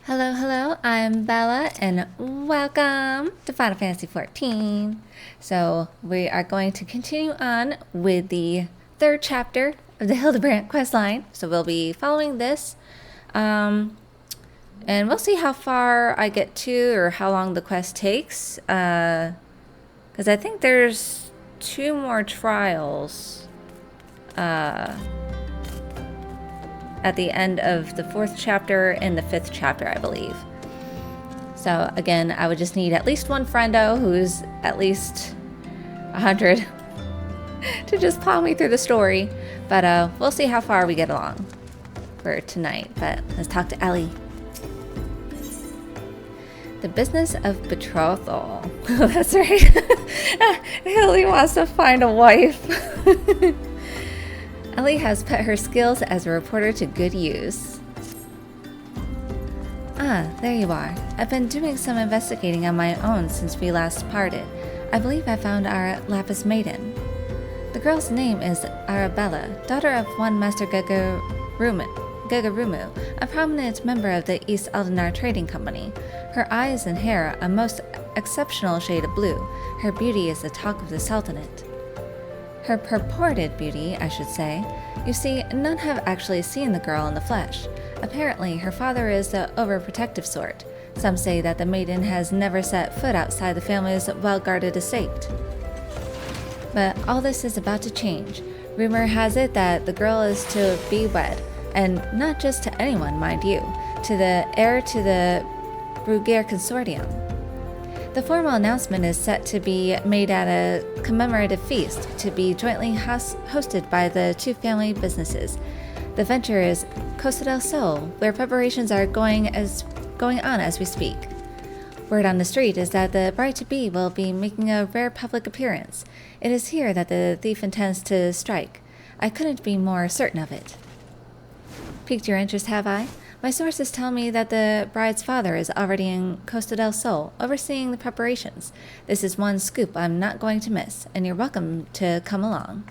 Hello, hello, I'm Bella, and welcome to Final Fantasy XIV. So, we are going to continue on with the third chapter of the Hildibrand questline. So, we'll be following this, and we'll see how far I get to or how long the quest takes. Because I think there's 2 more trials at the end of the 4th chapter and the 5th chapter, I believe. So again, I would just need at least one friendo who's at least 100 to just plow me through the story. But we'll see how far we get along for tonight. But let's talk to Ellie. The business of betrothal. Oh, that's right. Hildy wants to find a wife. Ellie has put her skills as a reporter to good use. Ah, there you are. I've been doing some investigating on my own since we last parted. I believe I found our Lapis Maiden. The girl's name is Arabella, daughter of one Master Gagarumu, a prominent member of the East Aldenar Trading Company. Her eyes and hair a most exceptional shade of blue. Her beauty is the talk of the Sultanate. Her purported beauty, I should say. You see, none have actually seen the girl in the flesh. Apparently, her father is the overprotective sort. Some say that the maiden has never set foot outside the family's well-guarded estate. But all this is about to change. Rumor has it that the girl is to be wed, and not just to anyone, mind you, to the heir to the Brugier Consortium. The formal announcement is set to be made at a commemorative feast to be jointly hosted by the 2 family businesses. The venture is Costa del Sol, where preparations are going on as we speak. Word on the street is that the bride-to-be will be making a rare public appearance. It is here that the thief intends to strike. I couldn't be more certain of it. Piqued your interest, have I? My sources tell me that the bride's father is already in Costa del Sol, overseeing the preparations. This is one scoop I'm not going to miss, and you're welcome to come along.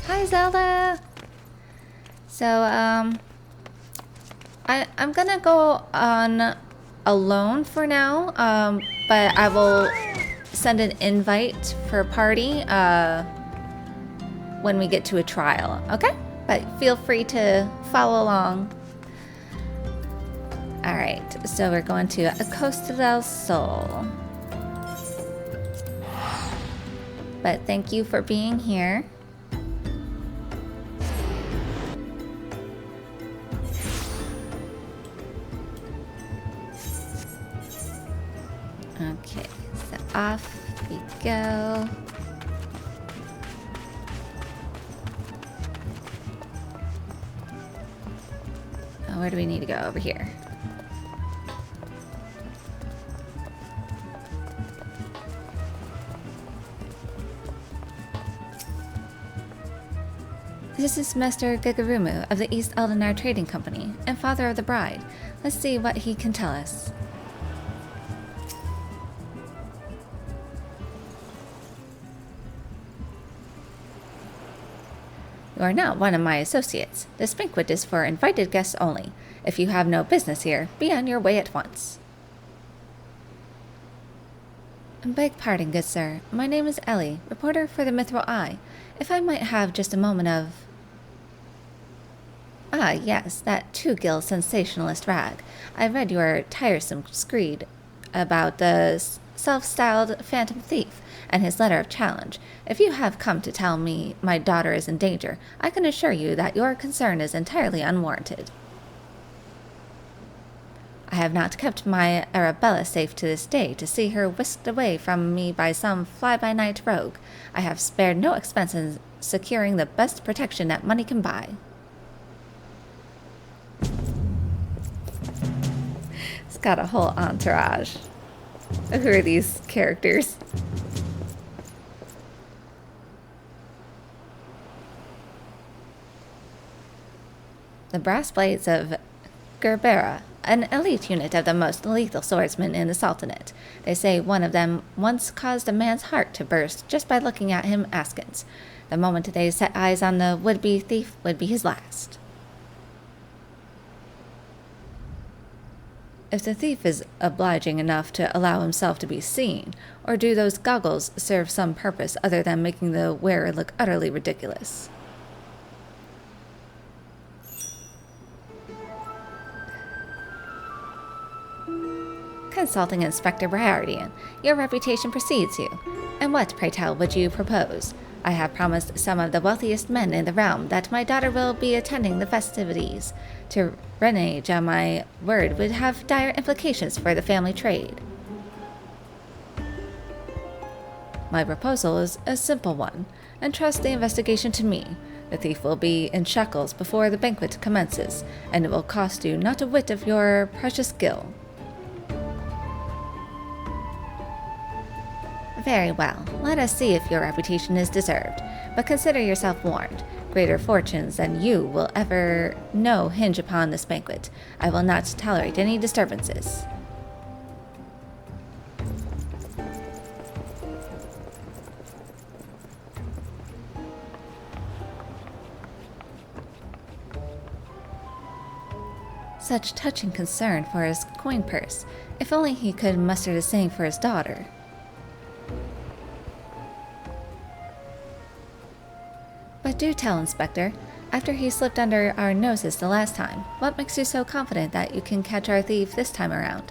Hi, Zelda! So, I'm gonna go on alone for now, but I will send an invite for a party, when we get to a trial, okay? But feel free to follow along. All right, so we're going to Costa del Sol. But thank you for being here. Okay, so off we go. Where do we need to go? Over here. This is Master Gagarumu of the East Aldenar Trading Company and father of the bride. Let's see what he can tell us. You are not one of my associates. This banquet is for invited guests only. If you have no business here, be on your way at once. Beg pardon, good sir. My name is Ellie, reporter for the Mithril Eye. If I might have just a moment of... Ah, yes, that two-gill sensationalist rag. I read your tiresome screed about the self-styled phantom thief and his letter of challenge. If you have come to tell me my daughter is in danger, I can assure you that your concern is entirely unwarranted. I have not kept my Arabella safe to this day to see her whisked away from me by some fly-by-night rogue. I have spared no expense in securing the best protection that money can buy. It's got a whole entourage. Who are these characters? The brass blades of Gerbera, an elite unit of the most lethal swordsmen in the Sultanate. They say one of them once caused a man's heart to burst just by looking at him askance. The moment they set eyes on the would-be thief would be his last. If the thief is obliging enough to allow himself to be seen, or do those goggles serve some purpose other than making the wearer look utterly ridiculous? Consulting Inspector Briardian, your reputation precedes you. And what, pray tell, would you propose? I have promised some of the wealthiest men in the realm that my daughter will be attending the festivities. To renege on my word would have dire implications for the family trade. My proposal is a simple one. Entrust the investigation to me. The thief will be in shackles before the banquet commences, and it will cost you not a whit of your precious gil. Very well. Let us see if your reputation is deserved. But consider yourself warned. Greater fortunes than you will ever know hinge upon this banquet. I will not tolerate any disturbances. Such touching concern for his coin purse. If only he could muster the same for his daughter. But do tell, Inspector, after he slipped under our noses the last time, what makes you so confident that you can catch our thief this time around?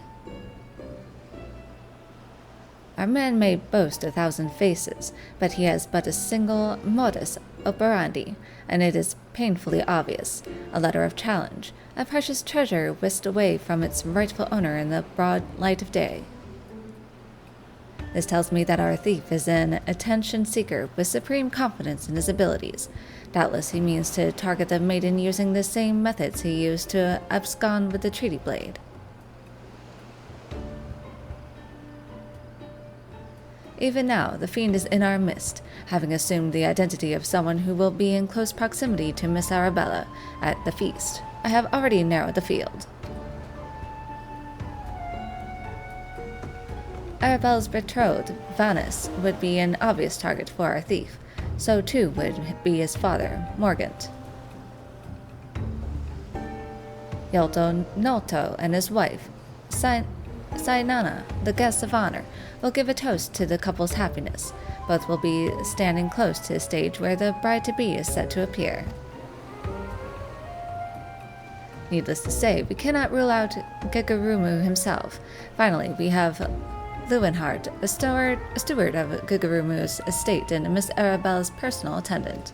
Our man may boast 1,000 faces, but he has but a single modus operandi, and it is painfully obvious. A letter of challenge, a precious treasure whisked away from its rightful owner in the broad light of day. This tells me that our thief is an attention seeker with supreme confidence in his abilities. Doubtless he means to target the maiden using the same methods he used to abscond with the treaty blade. Even now, the fiend is in our midst, having assumed the identity of someone who will be in close proximity to Miss Arabella at the feast. I have already narrowed the field. Arabella's betrothed, Vanus, would be an obvious target for our thief. So too would be his father, Morgant. Yolto Nolto and his wife, Sainana, the guests of honor, will give a toast to the couple's happiness. Both will be standing close to the stage where the bride-to-be is set to appear. Needless to say, we cannot rule out Gigarumu himself. Finally, we have Lewinhart, a steward of Gigarumu's estate and Miss Arabella's personal attendant.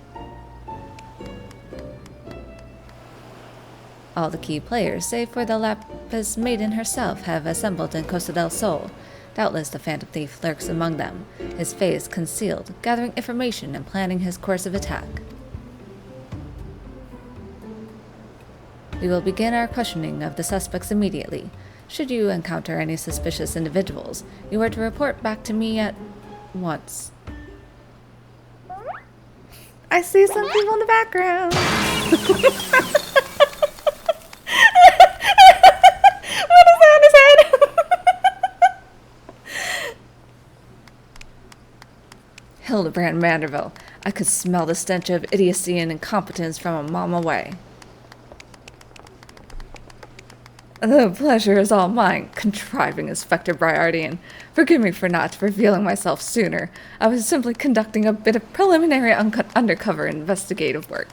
All the key players, save for the Lapis maiden herself, have assembled in Costa del Sol. Doubtless the phantom thief lurks among them, his face concealed, gathering information and planning his course of attack. We will begin our questioning of the suspects immediately. Should you encounter any suspicious individuals, you are to report back to me at once. I see some people in the background. What is that on his head? Hildibrand Manderville. I could smell the stench of idiocy and incompetence from a mile away. The pleasure is all mine, contriving Inspector Briardian. Forgive me for not revealing myself sooner. I was simply conducting a bit of preliminary undercover investigative work.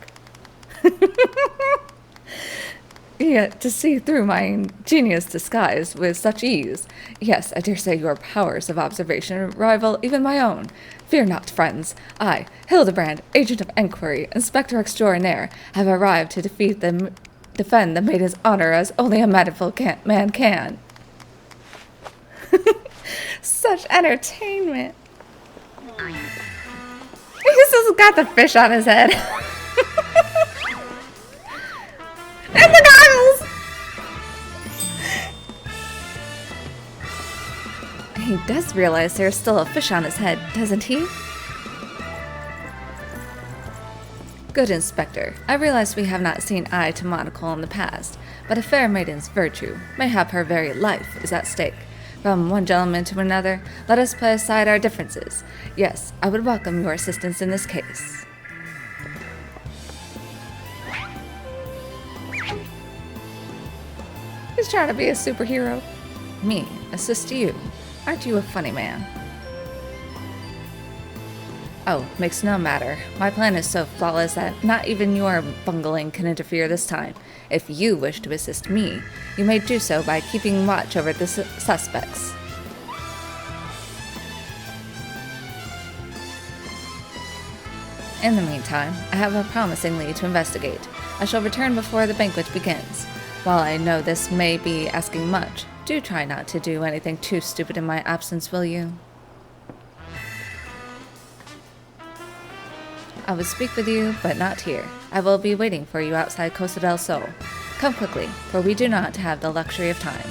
Yet to see through my ingenious disguise with such ease. Yes, I dare say your powers of observation rival even my own. Fear not, friends. I, Hildibrand, agent of enquiry, inspector extraordinaire, have arrived to defend the maiden's honor as only a man can. Such entertainment. He's just got the fish on his head. And the goggles! He does realize there's still a fish on his head, doesn't he? Good, Inspector. I realize we have not seen eye to monocle in the past, but a fair maiden's virtue, mayhap her very life, is at stake. From one gentleman to another, let us put aside our differences. Yes, I would welcome your assistance in this case. He's trying to be a superhero. Me, assist you. Aren't you a funny man? Oh, makes no matter. My plan is so flawless that not even your bungling can interfere this time. If you wish to assist me, you may do so by keeping watch over the suspects. In the meantime, I have a promising lead to investigate. I shall return before the banquet begins. While I know this may be asking much, do try not to do anything too stupid in my absence, will you? I will speak with you, but not here. I will be waiting for you outside Costa del Sol. Come quickly, for we do not have the luxury of time.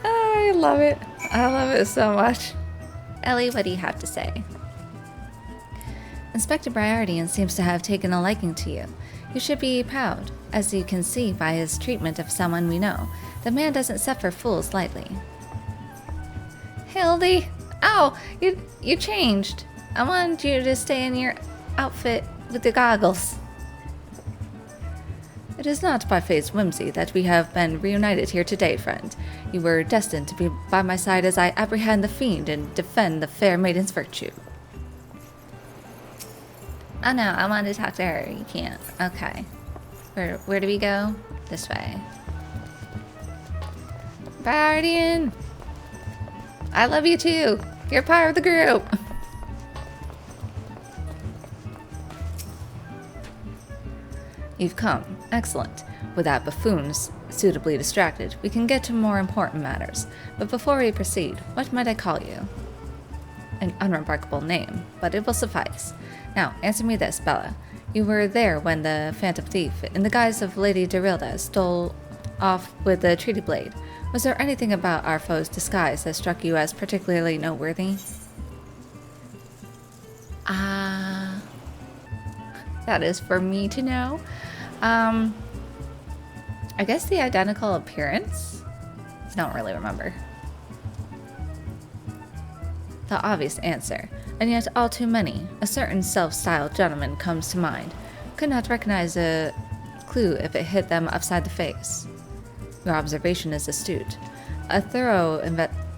I love it. I love it so much. Ellie, what do you have to say? Inspector Briardian seems to have taken a liking to you. You should be proud. As you can see by his treatment of someone we know, the man doesn't suffer fools lightly. Hildy! Oh, you changed. I wanted you to stay in your outfit with the goggles. It is not by fate's whimsy that we have been reunited here today, friend. You were destined to be by my side as I apprehend the fiend and defend the fair maiden's virtue. Oh no, I wanted to talk to her. You can't. Okay. Where do we go? This way. Guardian! I love you too. You're part of the group. You've come. Excellent. Without buffoons suitably distracted, we can get to more important matters. But before we proceed, what might I call you? An unremarkable name, but it will suffice. Now, answer me this, Bella. You were there when the Phantom Thief, in the guise of Lady Dorilda, stole off with the treaty blade. Was there anything about our foe's disguise that struck you as particularly noteworthy? That is for me to know. I guess the identical appearance? I don't really remember. The obvious answer, and yet all too many. A certain self-styled gentleman comes to mind. Could not recognize a clue if it hit them upside the face. Your observation is astute. A thorough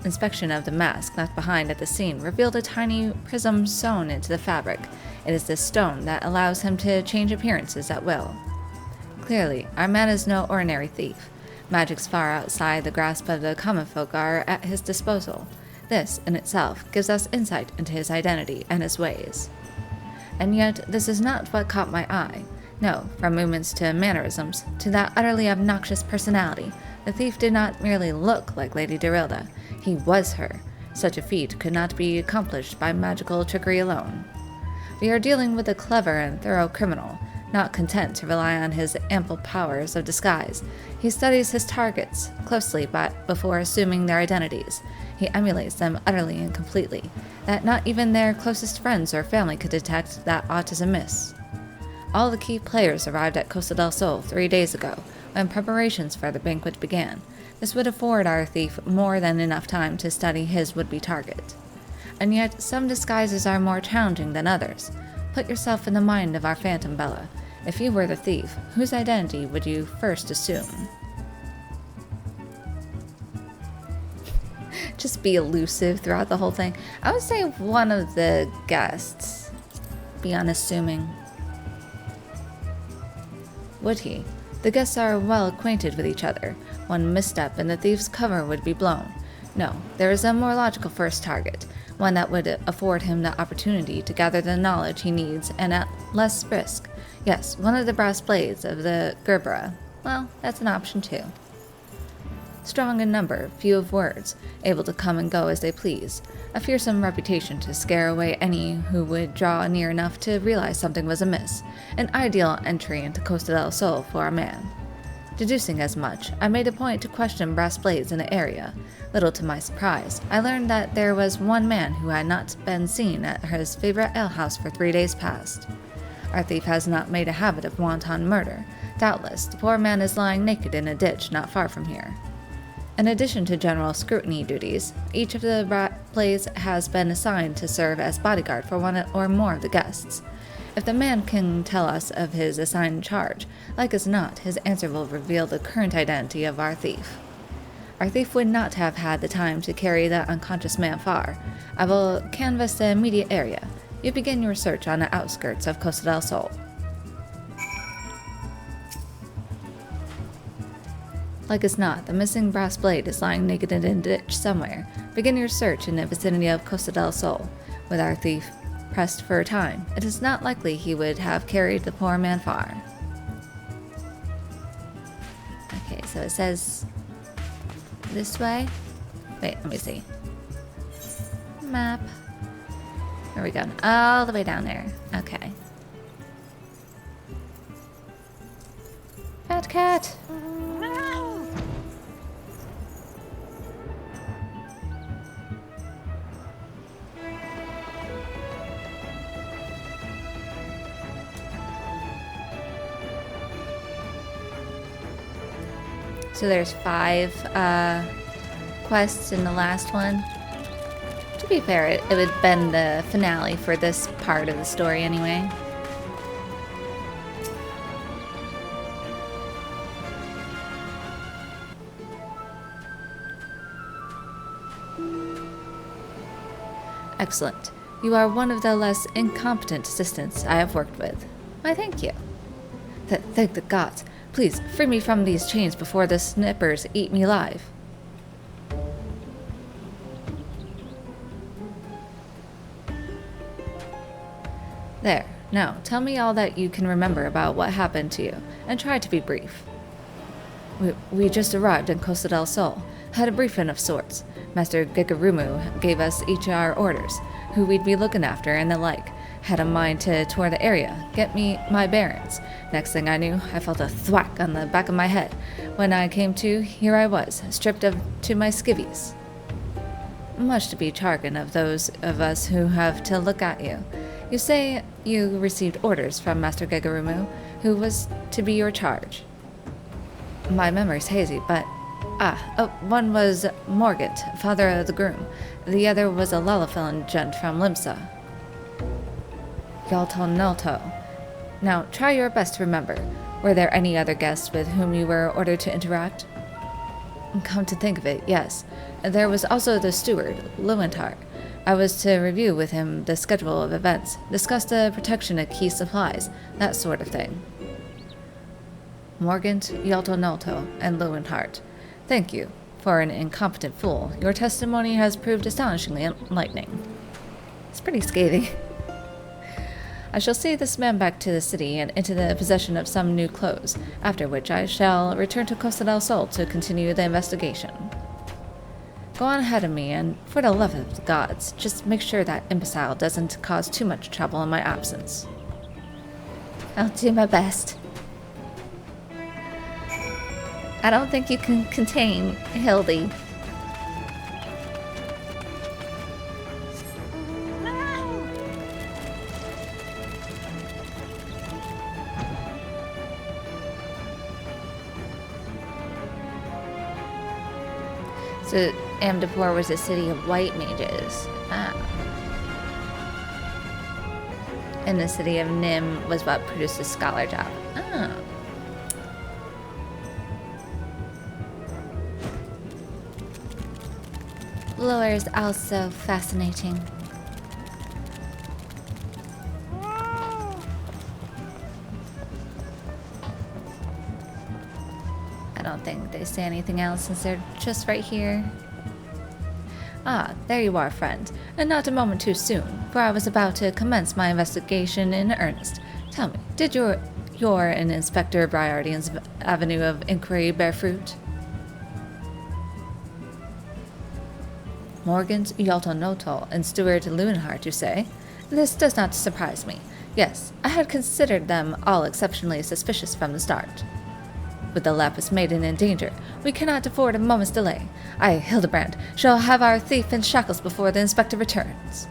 inspection of the mask left behind at the scene revealed a tiny prism sewn into the fabric. It is this stone that allows him to change appearances at will. Clearly, our man is no ordinary thief. Magics far outside the grasp of the common folk are at his disposal. This, in itself, gives us insight into his identity and his ways. And yet, this is not what caught my eye. No, from movements to mannerisms, to that utterly obnoxious personality, the thief did not merely look like Lady Dorilda. He was her. Such a feat could not be accomplished by magical trickery alone. We are dealing with a clever and thorough criminal. Not content to rely on his ample powers of disguise, he studies his targets closely before assuming their identities. He emulates them utterly and completely, that not even their closest friends or family could detect that aught is amiss. All the key players arrived at Costa del Sol 3 days ago, when preparations for the banquet began. This would afford our thief more than enough time to study his would-be target. And yet, some disguises are more challenging than others. Put yourself in the mind of our Phantom, Bella. If you were the thief, whose identity would you first assume? Just be elusive throughout the whole thing. I would say one of the guests. Be unassuming. Would he? The guests are well acquainted with each other. One misstep and the thief's cover would be blown. No, there is a more logical first target, one that would afford him the opportunity to gather the knowledge he needs and at less risk. Yes, one of the brass blades of the Gerbera. Well, that's an option too. Strong in number, few of words, able to come and go as they please. A fearsome reputation to scare away any who would draw near enough to realize something was amiss. An ideal entry into Costa del Sol for a man. Deducing as much, I made a point to question brass blades in the area. Little to my surprise, I learned that there was one man who had not been seen at his favorite alehouse for 3 days past. Our thief has not made a habit of wanton murder. Doubtless, the poor man is lying naked in a ditch not far from here. In addition to general scrutiny duties, each of the blades has been assigned to serve as bodyguard for one or more of the guests. If the man can tell us of his assigned charge, like as not, his answer will reveal the current identity of our thief. Our thief would not have had the time to carry the unconscious man far. I will canvass the immediate area. You begin your search on the outskirts of Costa del Sol. Like as not, the missing brass blade is lying naked in a ditch somewhere. Begin your search in the vicinity of Costa del Sol. With our thief pressed for time, it is not likely he would have carried the poor man far. Okay, so it says this way. Wait, let me see. Map. Where are we going? All the way down there. Okay. Fat cat! So there's 5 quests in the last one. To be fair, it would have been the finale for this part of the story anyway. Excellent. You are one of the less incompetent assistants I have worked with. Why, thank you. Thank the gods. Please, free me from these chains before the snippers eat me alive. There. Now, tell me all that you can remember about what happened to you, and try to be brief. We just arrived in Costa del Sol. Had a briefing of sorts. Master Gigarumu gave us each our orders, who we'd be looking after and the like. Had a mind to tour the area, get me my bearings. Next thing I knew, I felt a thwack on the back of my head. When I came to, here I was, stripped to my skivvies. Much to be jargon of those of us who have to look at you. You say you received orders from Master Gigarumu, who was to be your charge. My memory's hazy, but... one was Morgant, father of the groom. The other was a Lullafilin gent from Limsa. Yalto. Now, try your best to remember. Were there any other guests with whom you were ordered to interact? Come to think of it, yes. There was also the steward, Lewintar. I was to review with him the schedule of events, discuss the protection of key supplies, that sort of thing. Morgant, Yalto, and Lewinhart. Thank you. For an incompetent fool, your testimony has proved astonishingly enlightening. It's pretty scathing. I shall see this man back to the city and into the possession of some new clothes, after which I shall return to Costa del Sol to continue the investigation. Go on ahead of me, and for the love of the gods, just make sure that imbecile doesn't cause too much trouble in my absence. I'll do my best. I don't think you can contain Hildy. So Amdapor was a city of white mages. And the city of Nim was what produced a scholar job. Lore is also fascinating. I don't think they say anything else since they're just right here. Ah, there you are, friend. And not a moment too soon, for I was about to commence my investigation in earnest. Tell me, did your and Inspector Briardian's avenue of inquiry bear fruit? Morgant, Yalto, and Steward Lewinhart, you say? This does not surprise me. Yes, I had considered them all exceptionally suspicious from the start. With the Lapis Maiden in danger, we cannot afford a moment's delay. I, Hildibrand, shall have our thief in shackles before the inspector returns.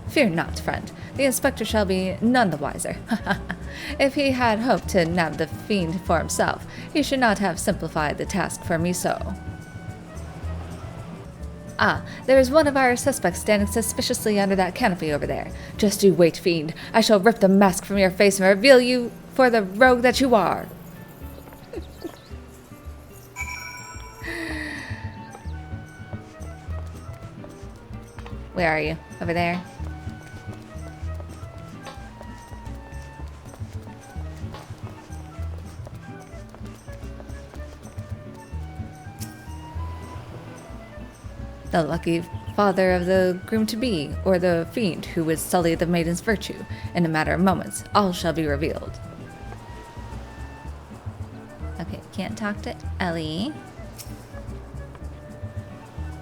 Fear not, friend. The inspector shall be none the wiser. If he had hoped to nab the fiend for himself, he should not have simplified the task for me so. Ah, there is one of our suspects standing suspiciously under that canopy over there. Just you wait, fiend. I shall rip the mask from your face and reveal you for the rogue that you are. Where are you? Over there? The lucky father of the groom-to-be, or the fiend who would sully the maiden's virtue. In a matter of moments, all shall be revealed. Okay, can't talk to Ellie.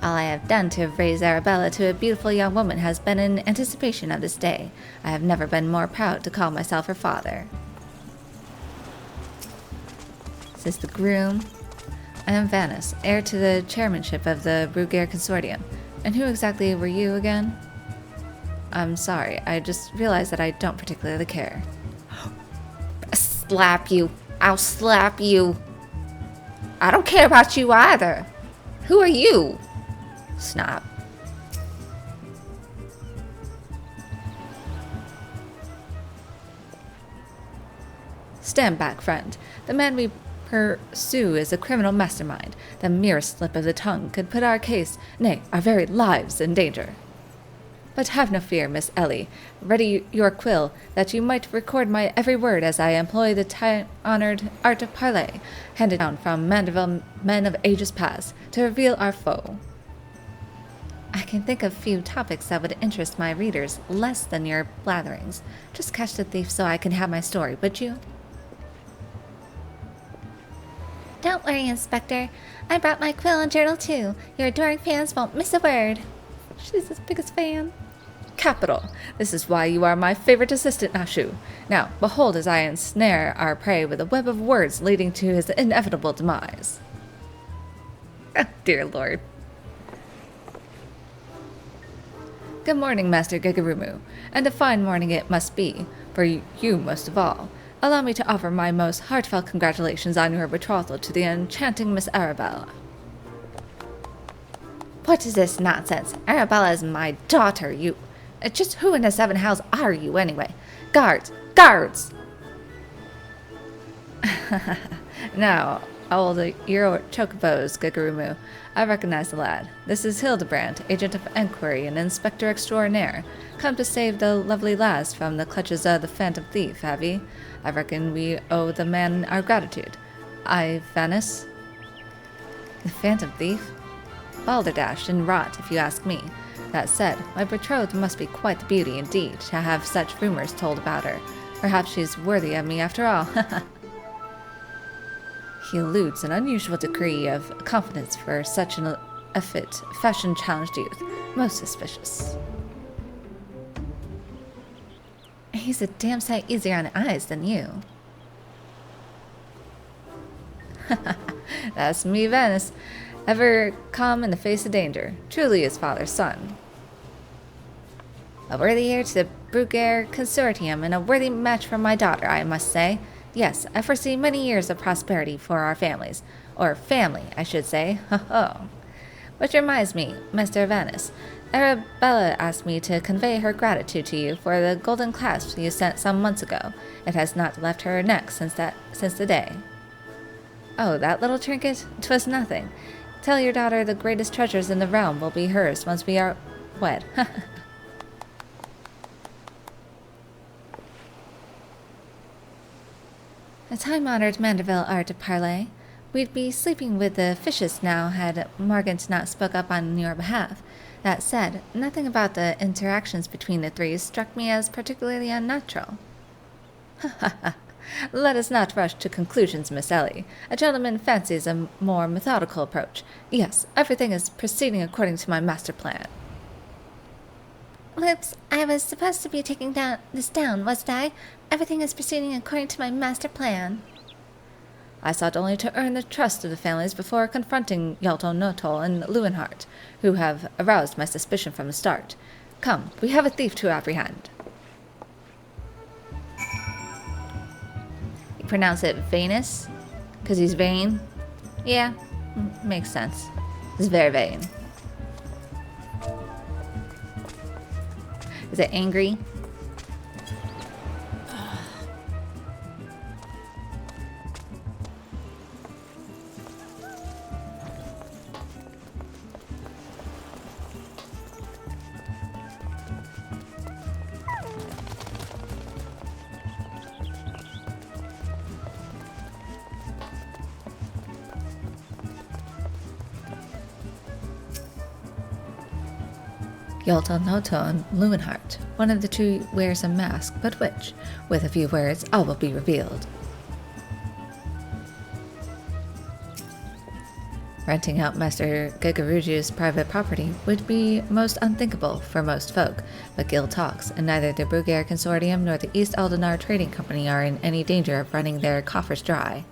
All I have done to raise Arabella to a beautiful young woman has been in anticipation of this day. I have never been more proud to call myself her father. This is the groom. I am Vanis, heir to the chairmanship of the Bruguier Consortium. And who exactly were you again? I'm sorry, I just realized that I don't particularly care. Slap you. I'll slap you. I don't care about you either. Who are you? Snap. Stand back, friend. The man we pursue is a criminal mastermind. The merest slip of the tongue could put our case, nay, our very lives, in danger. But have no fear, Miss Ellie. Ready your quill, that you might record my every word as I employ the time-honored art of parley, handed down from Mandeville men of ages past, to reveal our foe. I can think of few topics that would interest my readers less than your blatherings. Just catch the thief so I can have my story, would you? Don't worry, Inspector. I brought my quill and journal too. Your adoring fans won't miss a word. She's his biggest fan. Capital. This is why you are my favorite assistant, Nashu. Now, behold as I ensnare our prey with a web of words leading to his inevitable demise. Oh, dear Lord. Good morning, Master Gigarumu, and a fine morning it must be, for you most of all. Allow me to offer my most heartfelt congratulations on your betrothal to the enchanting Miss Arabella. What is this nonsense? Arabella is my daughter, you... Just who in the seven hells are you, anyway? Guards! Guards! Now, old Euro Chocobos, Gigarumu. I recognize the lad. This is Hildibrand, agent of enquiry and inspector extraordinaire. Come to save the lovely lass from the clutches of the phantom thief, have ye? I reckon we owe the man our gratitude. I, Vanis? The phantom thief? Balderdash and rot, if you ask me. That said, my betrothed must be quite the beauty indeed to have such rumors told about her. Perhaps she's worthy of me after all. He eludes an unusual degree of confidence for such an effete, fashion-challenged youth. Most suspicious. He's a damn sight easier on the eyes than you. That's me, Venice. Ever calm in the face of danger. Truly his father's son. A worthy heir to the Bruguier Consortium and a worthy match for my daughter, I must say. Yes, I foresee many years of prosperity for our families. Or family, I should say. Ho ho. Which reminds me, Mr. Vanis, Arabella asked me to convey her gratitude to you for the golden clasp you sent some months ago. It has not left her neck since the day. Oh, that little trinket? 'Twas nothing. Tell your daughter the greatest treasures in the realm will be hers once we are wed. A time-honored Mandeville art of parley. We'd be sleeping with the fishes now had Morgant not spoke up on your behalf. That said, nothing about the interactions between the three struck me as particularly unnatural. Let us not rush to conclusions, Miss Ellie. A gentleman fancies a more methodical approach. Yes, everything is proceeding according to my master plan. Whoops, I was supposed to be taking this down, wasn't I? Everything is proceeding according to my master plan. I sought only to earn the trust of the families before confronting Yalto Notol and Leuenhart, who have aroused my suspicion from the start. Come, we have a thief to apprehend. You pronounce it Vanus? Because he's vain? Yeah, makes sense. He's very vain. Is it angry? Yolto Noto and Lewenhart. One of the two wears a mask, but which? With a few words, all will be revealed. Renting out Master Gigaruju's private property would be most unthinkable for most folk, but Gil talks, and neither the Brugair Consortium nor the East Eldinar Trading Company are in any danger of running their coffers dry.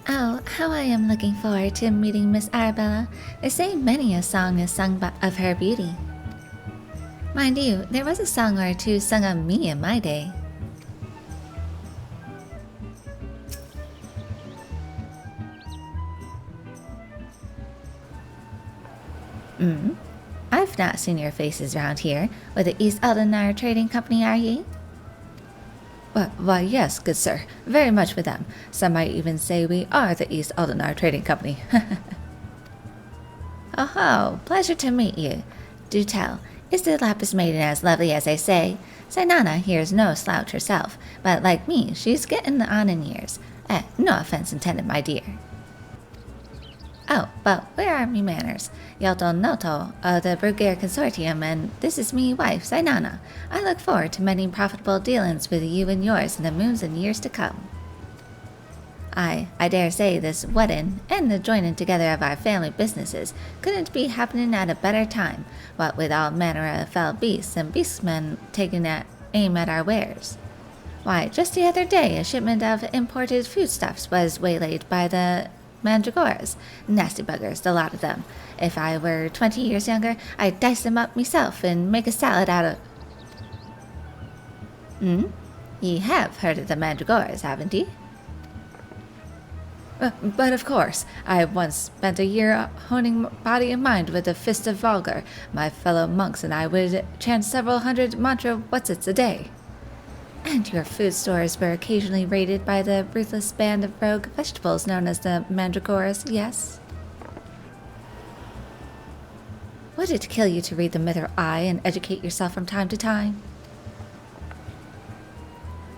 Oh, how I am looking forward to meeting Miss Arabella. They say many a song is sung of her beauty. Mind you, there was a song or two sung of me in my day. I've not seen your faces round here. With the East Eldinar Trading Company, are ye? Why, yes, good sir. Very much with them. Some might even say we are the East Eldinar Trading Company. Oh ho, pleasure to meet you. Do tell, is the Lapis Maiden as lovely as they say? Sainana here's no slouch herself, but like me, she's getting on in years. No offense intended, my dear. Oh, but where are me manners? Yolto Noto of the Brugair Consortium, and this is me wife, Sainana. I look forward to many profitable dealings with you and yours in the moons and years to come. I dare say this wedding and the joining together of our family businesses couldn't be happening at a better time, what with all manner of fell beasts and beastmen taking aim at our wares. Why, just the other day a shipment of imported foodstuffs was waylaid by the mandragoras. Nasty buggers, the lot of them. If I were 20 years younger, I'd dice them up myself and make a salad out of... Ye have heard of the mandragoras, haven't ye? But of course, I once spent a year honing body and mind with the Fist of Vulgar. My fellow monks and I would chant several hundred mantra whatsits a day. And your food stores were occasionally raided by the ruthless band of rogue vegetables known as the mandragoras, yes? Would it kill you to read the Mither Eye and educate yourself from time to time?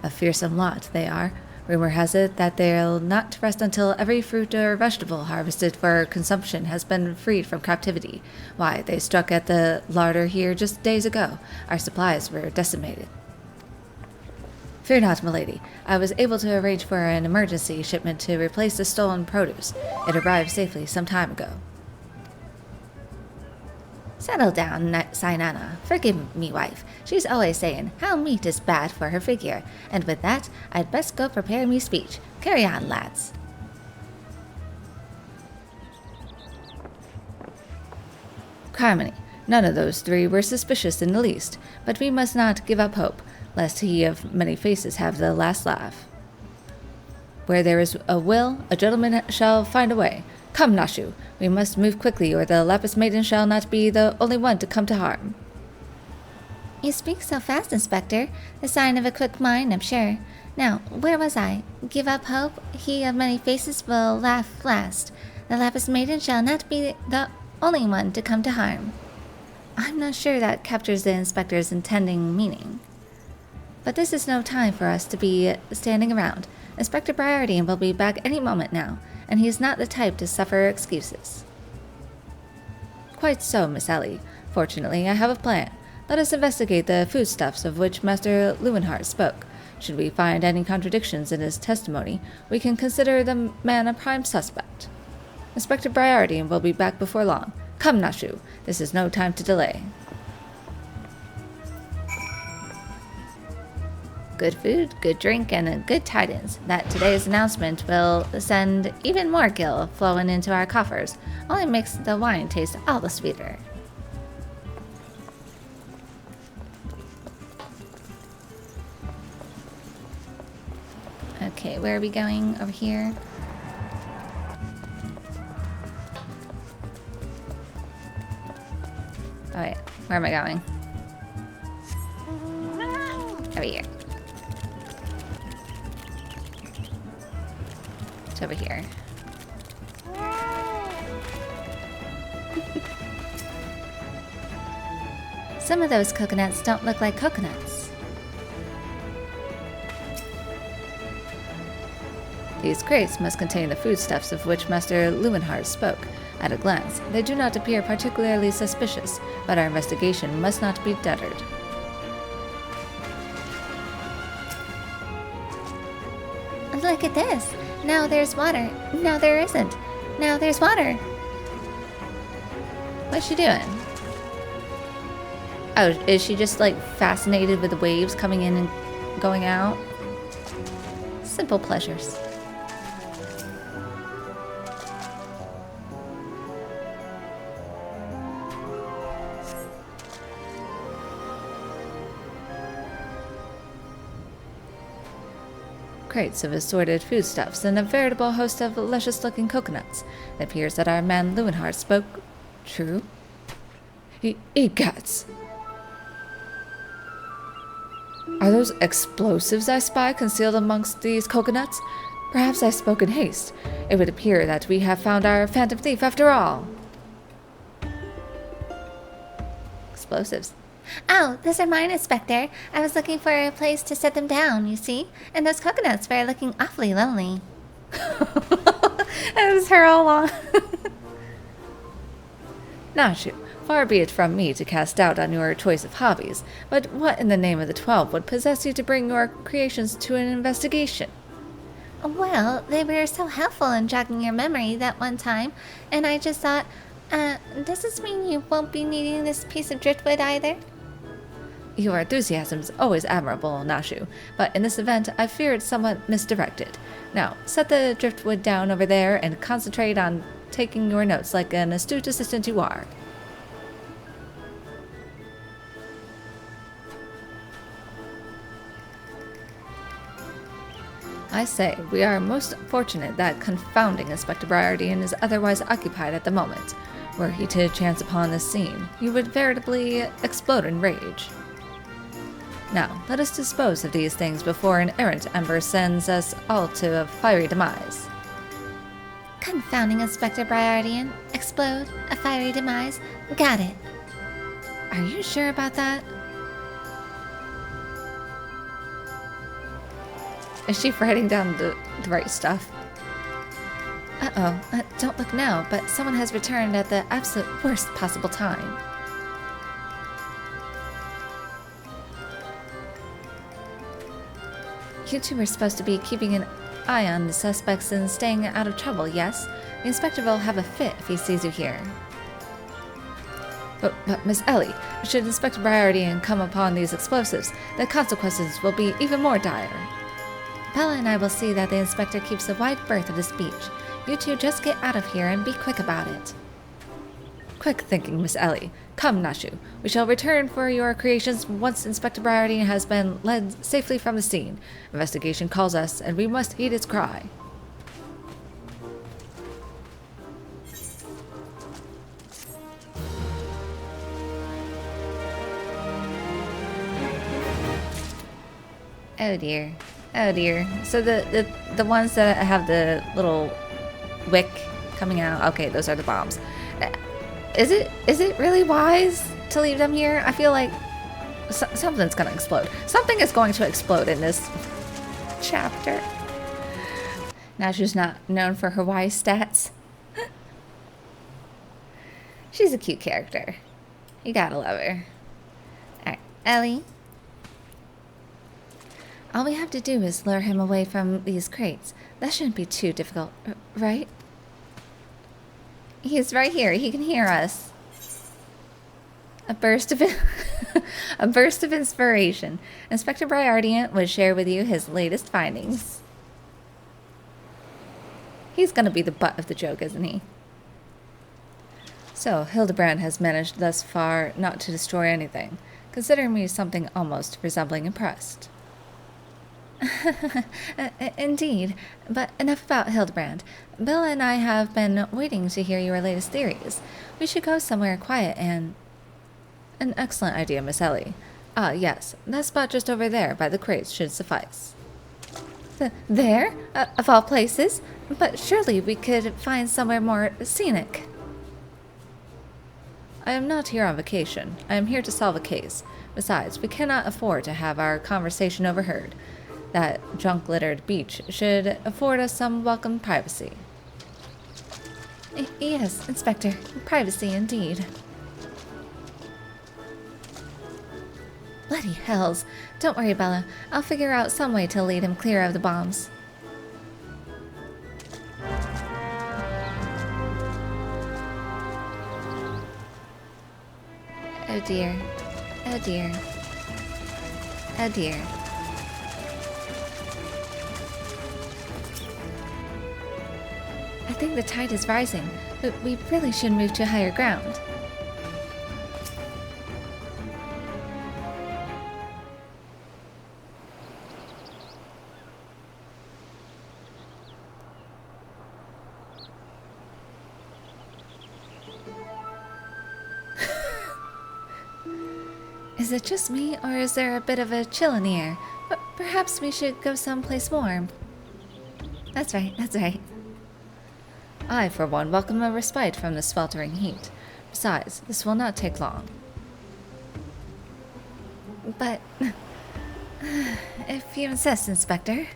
A fearsome lot, they are. Rumor has it that they'll not rest until every fruit or vegetable harvested for consumption has been freed from captivity. Why, they struck at the larder here just days ago. Our supplies were decimated. Fear not, milady. I was able to arrange for an emergency shipment to replace the stolen produce. It arrived safely some time ago. Settle down, Sainana. Forgive me, wife. She's always saying how meat is bad for her figure, and with that, I'd best go prepare me speech. Carry on, lads. Carmony, none of those three were suspicious in the least, but we must not give up hope, lest he of many faces have the last laugh. Where there is a will, a gentleman shall find a way. Come, Nashu, we must move quickly, or the Lapis Maiden shall not be the only one to come to harm. You speak so fast, Inspector. The sign of a quick mind, I'm sure. Now, where was I? Give up hope? He of many faces will laugh last. The Lapis Maiden shall not be the only one to come to harm. I'm not sure that captures the Inspector's intending meaning. But this is no time for us to be standing around. Inspector Briardian will be back any moment now, and he is not the type to suffer excuses. Quite so, Miss Ellie. Fortunately, I have a plan. Let us investigate the foodstuffs of which Master Lewenhart spoke. Should we find any contradictions in his testimony, we can consider the man a prime suspect. Inspector Briardian will be back before long. Come, Nashu, this is no time to delay. Good food, good drink, and good tidings that today's announcement will send even more gil flowing into our coffers. Only makes the wine taste all the sweeter. Okay, where are we going? Over here? Oh wait, where am I going? Over here. It's over here. Some of those coconuts don't look like coconuts. These crates must contain the foodstuffs of which Master Lewenhard spoke. At a glance, they do not appear particularly suspicious, but our investigation must not be deterred. Look at this! Now there's water. Now there isn't. Now there's water. What's she doing? Oh, is she just like fascinated with the waves coming in and going out? Simple pleasures. Crates of assorted foodstuffs and a veritable host of luscious-looking coconuts. It appears that our man Lewenhard spoke true. Egats! Are those explosives I spy concealed amongst these coconuts? Perhaps I spoke in haste. It would appear that we have found our phantom thief after all. Explosives. Oh, those are mine, Inspector. I was looking for a place to set them down, you see? And those coconuts were looking awfully lonely. That was her all along. Nashu, far be it from me to cast doubt on your choice of hobbies, but what in the name of the 12 would possess you to bring your creations to an investigation? Well, they were so helpful in jogging your memory that one time, and I just thought, does this mean you won't be needing this piece of driftwood either? Your enthusiasm is always admirable, Nashu, but in this event, I fear it's somewhat misdirected. Now, set the driftwood down over there and concentrate on taking your notes like an astute assistant you are. I say, we are most fortunate that confounding Inspector Briardian is otherwise occupied at the moment. Were he to chance upon this scene, he would veritably explode in rage. Now, let us dispose of these things before an errant ember sends us all to a fiery demise. Confounding Inspector Briardian. Explode. A fiery demise. Got it. Are you sure about that? Is she writing down the right stuff? Uh-oh. Don't look now, but someone has returned at the absolute worst possible time. You two were supposed to be keeping an eye on the suspects and staying out of trouble, yes? The inspector will have a fit if he sees you here. But Miss Ellie, should Inspector Briardian come upon these explosives, the consequences will be even more dire. Bella and I will see that the inspector keeps a wide berth of his speech. You two just get out of here and be quick about it. Quick thinking, Miss Ellie. Come, Nashu. We shall return for your creations once Inspector Briardian has been led safely from the scene. Investigation calls us, and we must heed its cry. Oh dear. Oh dear. So the ones that have the little wick coming out, okay, those are the bombs. Is it really wise to leave them here? I feel like something's gonna explode. Something is going to explode in this chapter. Now she's not known for her wise stats. She's a cute character. You gotta love her. Alright, Ellie. All we have to do is lure him away from these crates. That shouldn't be too difficult, right? He's right here. He can hear us. A burst of inspiration. Inspector Briardian would share with you his latest findings. He's gonna be the butt of the joke, isn't he? So, Hildibrand has managed thus far not to destroy anything. Consider me something almost resembling impressed. Indeed, but enough about Hildibrand. Bella and I have been waiting to hear your latest theories. We should go somewhere quiet and... An excellent idea, Miss Ellie. Ah, yes, that spot just over there by the crates should suffice. There? Of all places? But surely we could find somewhere more scenic. I am not here on vacation. I am here to solve a case. Besides, we cannot afford to have our conversation overheard. That junk-littered beach should afford us some welcome privacy. Yes, Inspector. Privacy indeed. Bloody hells. Don't worry, Bella. I'll figure out some way to lead him clear of the bombs. Oh dear. Oh dear. Oh dear. I think the tide is rising, but we really should move to higher ground. Is it just me, or is there a bit of a chill in the air? But perhaps we should go someplace warm. That's right, that's right. I, for one, welcome a respite from the sweltering heat. Besides, this will not take long. But... if you insist, Inspector.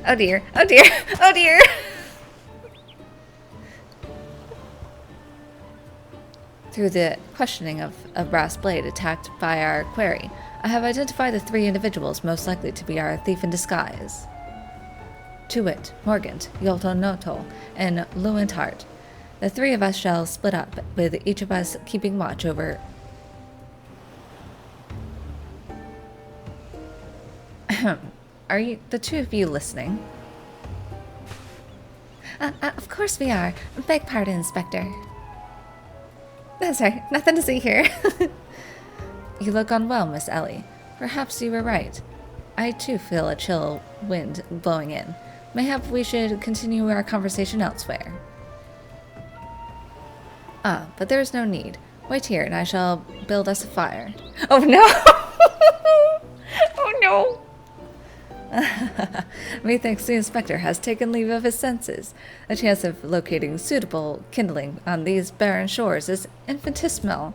Oh dear, oh dear, oh dear! Through the questioning of a brass blade attacked by our query, I have identified the 3 individuals most likely to be our thief in disguise. To wit, Morgant, Yolto-Noto, and Lewinthart. The 3 of us shall split up, with each of us keeping watch over... Are you, the 2 of you, listening? Of course we are. Beg pardon, Inspector. That's right, nothing to see here. You look unwell, Miss Ellie. Perhaps you were right. I too feel a chill wind blowing in. Mayhap we should continue our conversation elsewhere. Ah, but there is no need. Wait here and I shall build us a fire. Oh no! Oh no! Methinks the Inspector has taken leave of his senses. The chance of locating suitable kindling on these barren shores is infinitesimal.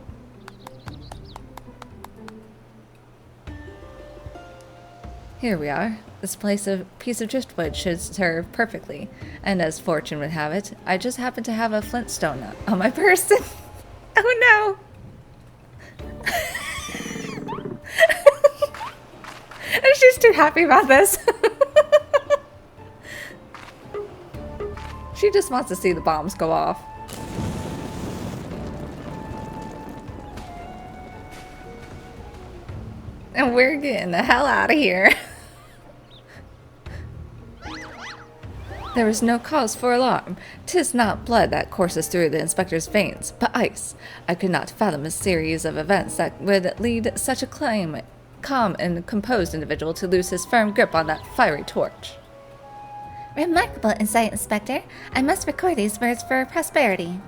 Here we are. This piece of driftwood should serve perfectly, and as fortune would have it, I just happen to have a flintstone on my person. Oh no! She's too happy about this. She just wants to see the bombs go off. And we're getting the hell out of here. There is no cause for alarm. 'Tis not blood that courses through the Inspector's veins, but ice. I could not fathom a series of events that would lead such a calm and composed individual to lose his firm grip on that fiery torch. Remarkable insight, Inspector. I must record these words for posterity.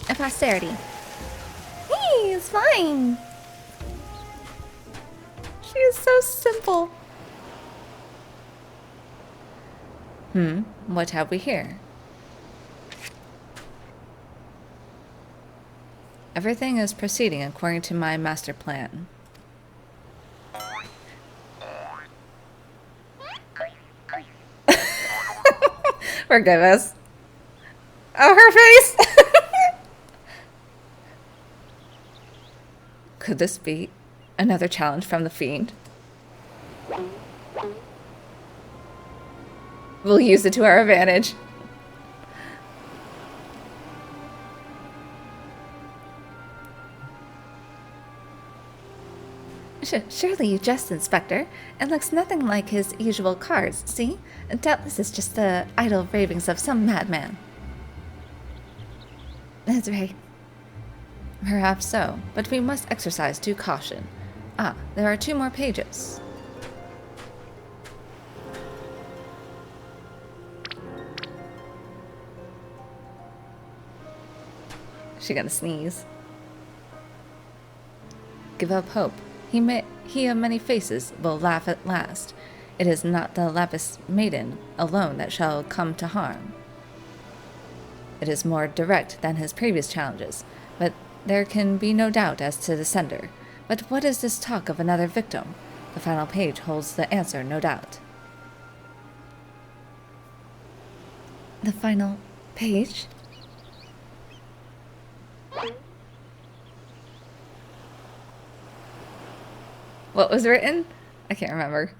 Hey, it's fine. She is so simple. What have we here? Everything is proceeding according to my master plan. Forgive us. Oh, her face! Could this be another challenge from the fiend? We'll use it to our advantage. Surely you jest, Inspector. It looks nothing like his usual cards, see? Doubtless it's just the idle ravings of some madman. That's right. Perhaps so, but we must exercise due caution. Ah, there are 2 more pages. She gonna sneeze. give up hope. He of many faces will laugh at last. It is not the Lapis Maiden alone that shall come to harm. It is more direct than his previous challenges, but there can be no doubt as to the sender. But what is this talk of another victim? The final page holds the answer, no doubt. The final page? What was written? I can't remember.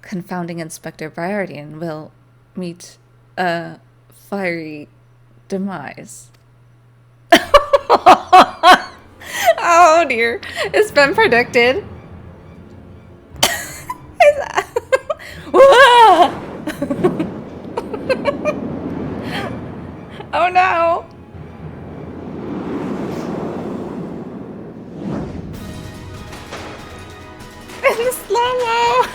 Confounding Inspector Briardian will meet a fiery demise. Oh dear. It's been predicted. Oh no. In slow-mo.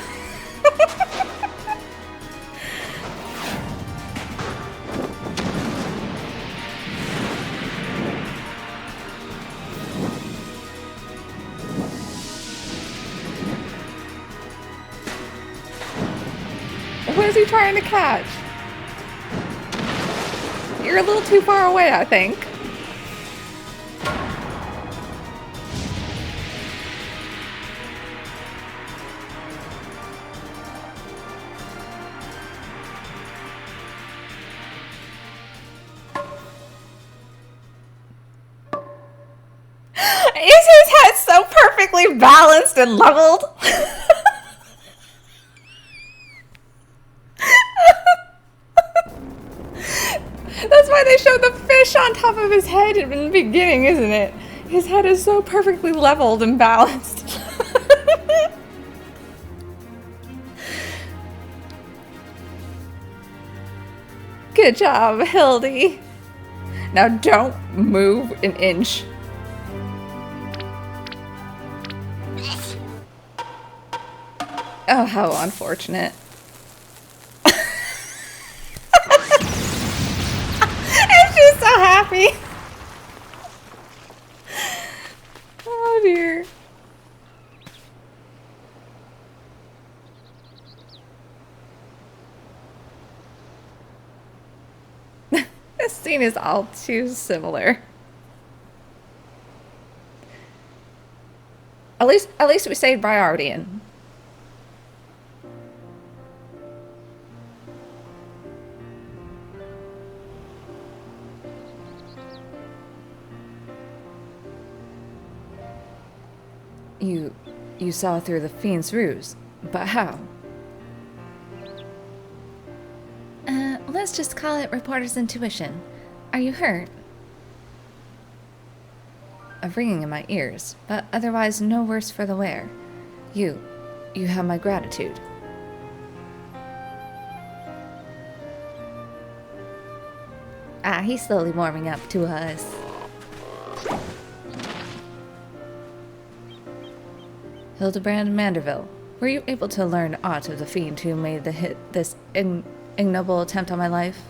What is he trying to catch? You're a little too far away, I think. Is his head so perfectly balanced and leveled? That's why they showed the fish on top of his head in the beginning, isn't it? His head is so perfectly leveled and balanced. Good job, Hildy. Now don't move an inch. Oh, how unfortunate. And she's so happy. Oh dear. This scene is all too similar. At least we saved Briardian. You saw through the fiend's ruse, but how? Let's just call it reporter's intuition. Are you hurt? A ringing in my ears, but otherwise no worse for the wear. You have my gratitude. He's slowly warming up to us. Hildibrand Manderville, were you able to learn aught of the fiend who made this ignoble attempt on my life?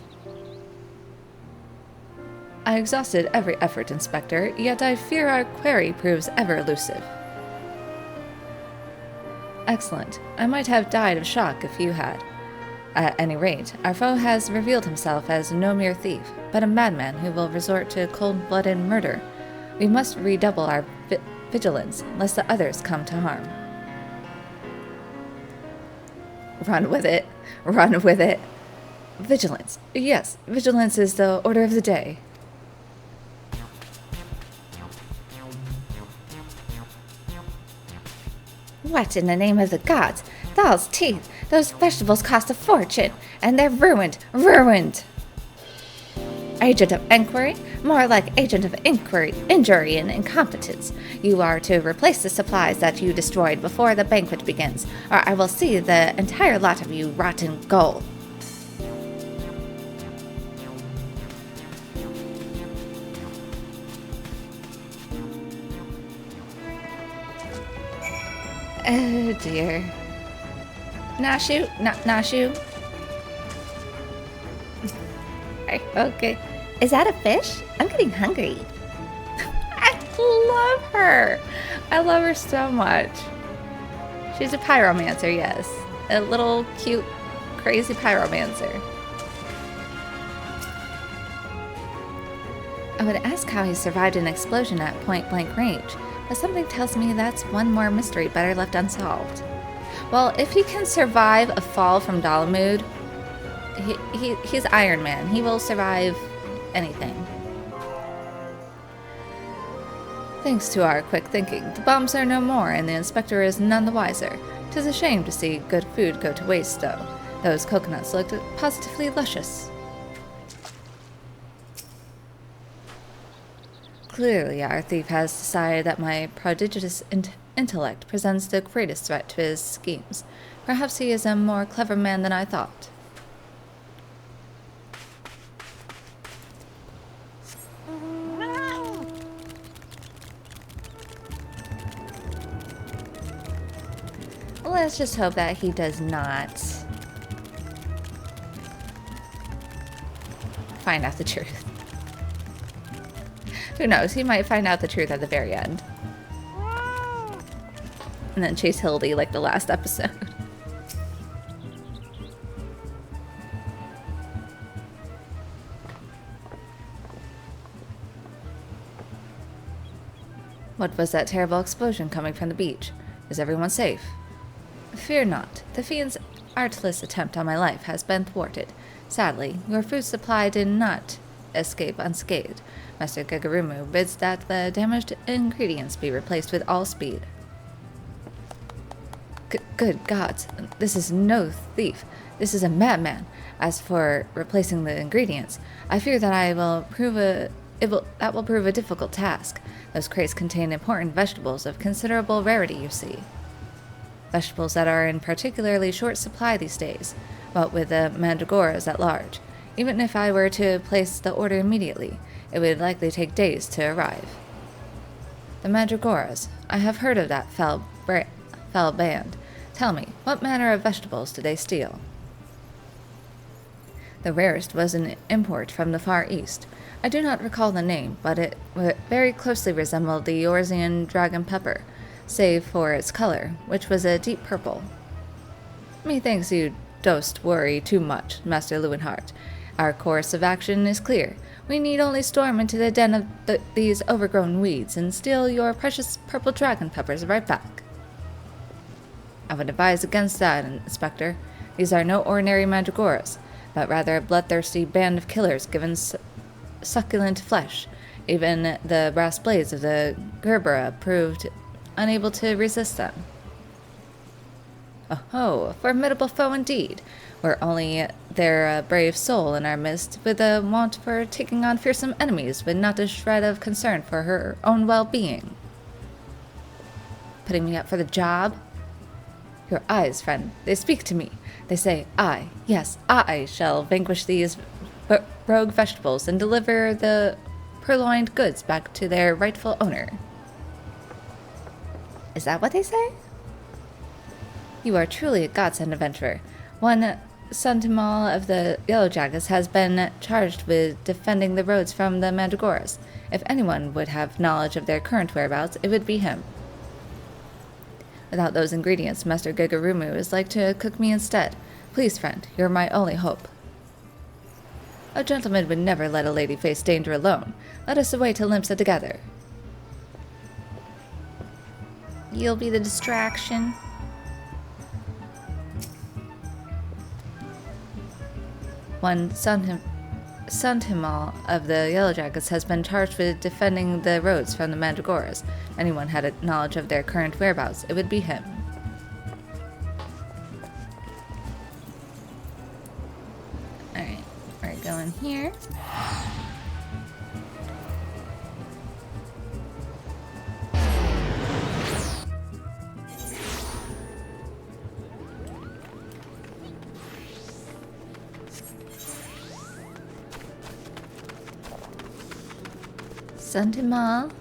I exhausted every effort, Inspector, yet I fear our query proves ever elusive. Excellent. I might have died of shock if you had. At any rate, our foe has revealed himself as no mere thief, but a madman who will resort to cold-blooded murder. We must redouble our vigilance, lest the others come to harm. Run with it. Run with it. Vigilance. Yes, vigilance is the order of the day. What in the name of the gods? Doll's teeth! Those vegetables cost a fortune, and they're ruined! Ruined! Agent of inquiry? More like agent of inquiry, injury, and incompetence. You are to replace the supplies that you destroyed before the banquet begins, or I will see the entire lot of you rot in gold. Oh dear. Nashu? Nashu? Okay. Is that a fish? I'm getting hungry. I love her. I love her so much. She's a pyromancer, yes. A little cute, crazy pyromancer. I would ask how he survived an explosion at point-blank range, but something tells me that's one more mystery better left unsolved. Well, if he can survive a fall from Dalamud, he's Iron Man. He will survive anything. Thanks to our quick thinking, the bombs are no more, and the inspector is none the wiser. 'Tis a shame to see good food go to waste, though. Those coconuts looked positively luscious. Clearly, our thief has decided that my prodigious intellect presents the greatest threat to his schemes. Perhaps he is a more clever man than I thought. Let's just hope that he does not find out the truth. Who knows? He might find out the truth at the very end. And then chase Hildy like the last episode. What was that terrible explosion coming from the beach? Is everyone safe? Fear not. The fiend's artless attempt on my life has been thwarted. Sadly, your food supply did not escape unscathed. Master Gegarumu bids that the damaged ingredients be replaced with all speed. Good gods, this is no thief. This is a madman. As for replacing the ingredients, I fear that that will prove a difficult task. Those crates contain important vegetables of considerable rarity, you see. Vegetables that are in particularly short supply these days, what with the mandragoras at large. Even if I were to place the order immediately, it would likely take days to arrive. The mandragoras. I have heard of that foul band. Tell me, what manner of vegetables did they steal? The rarest was an import from the Far East. I do not recall the name, but it very closely resembled the Eorzean dragon pepper, save for its color, which was a deep purple. Methinks you dost worry too much, Master Lewenhart. Our course of action is clear. We need only storm into the den of these overgrown weeds and steal your precious purple dragon peppers right back. I would advise against that, Inspector. These are no ordinary mandragoras, but rather a bloodthirsty band of killers given succulent flesh. Even the brass blades of the Gerbera proved unable to resist them. Oh, a formidable foe indeed. Were only there a brave soul in our midst, with a want for taking on fearsome enemies, with not a shred of concern for her own well-being. Putting me up for the job? Your eyes, friend, they speak to me. They say, yes, I shall vanquish these rogue vegetables and deliver the purloined goods back to their rightful owner. Is that what they say? You are truly a godsend adventurer. One Suntimal of the Yellow Jackets has been charged with defending the roads from the Mandragoras. If anyone would have knowledge of their current whereabouts, it would be him. Without those ingredients, Master Gegarumu is like to cook me instead. Please, friend, you're my only hope. A gentleman would never let a lady face danger alone. Let us away to Limsa together. You'll be the distraction. One Suntimal of the Yellow Jackets has been charged with defending the roads from the Mandragoras. Anyone had a knowledge of their current whereabouts, it would be him. Alright, we're going here. Suntimal?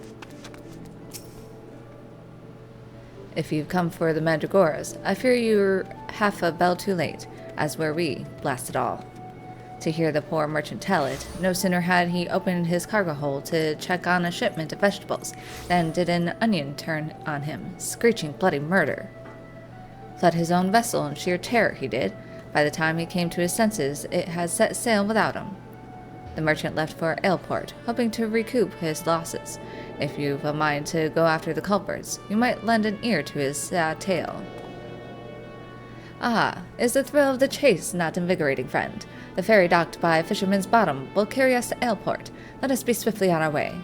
If you've come for the Mandragoras, I fear you're half a bell too late, as were we, blast it all. To hear the poor merchant tell it, no sooner had he opened his cargo hold to check on a shipment of vegetables than did an onion turn on him, screeching bloody murder. Fled his own vessel in sheer terror, he did. By the time he came to his senses, it had set sail without him. The merchant left for Aleport, hoping to recoup his losses. If you've a mind to go after the culprits, you might lend an ear to his sad tale. Ah, is the thrill of the chase not invigorating, friend? The ferry docked by Fisherman's Bottom will carry us to Aleport. Let us be swiftly on our way.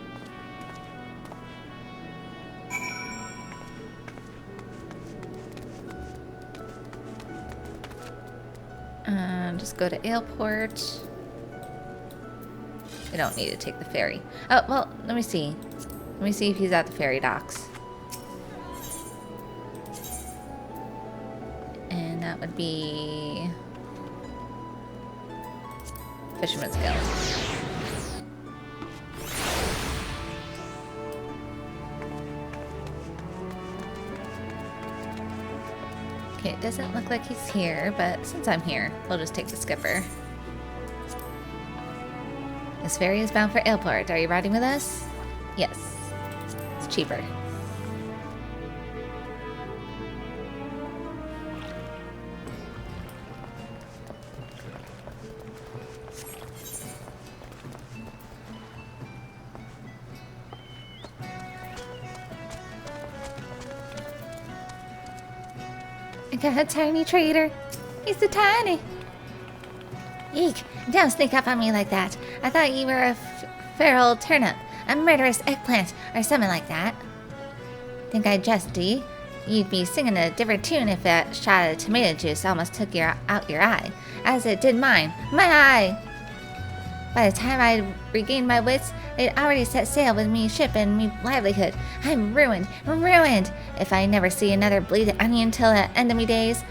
Just go to Aleport. We don't need to take the ferry. Oh, well, let me see. Let me see if he's at the ferry docks. And that would be Fisherman's Guild. Okay, it doesn't look like he's here, but since I'm here, we'll just take the skipper. This ferry is bound for Aleport. Are you riding with us? Yes. It's cheaper. I got a tiny trader. He's so tiny. Eek, don't sneak up on me like that. I thought you were a feral turnip, a murderous eggplant, or something like that. Think I just do? You'd be singing a different tune if that shot of tomato juice almost took out your eye, as it did mine. My eye! By the time I regained my wits, they'd already set sail with me ship and me livelihood. I'm ruined, ruined! If I never see another bleeding onion till the end of me days,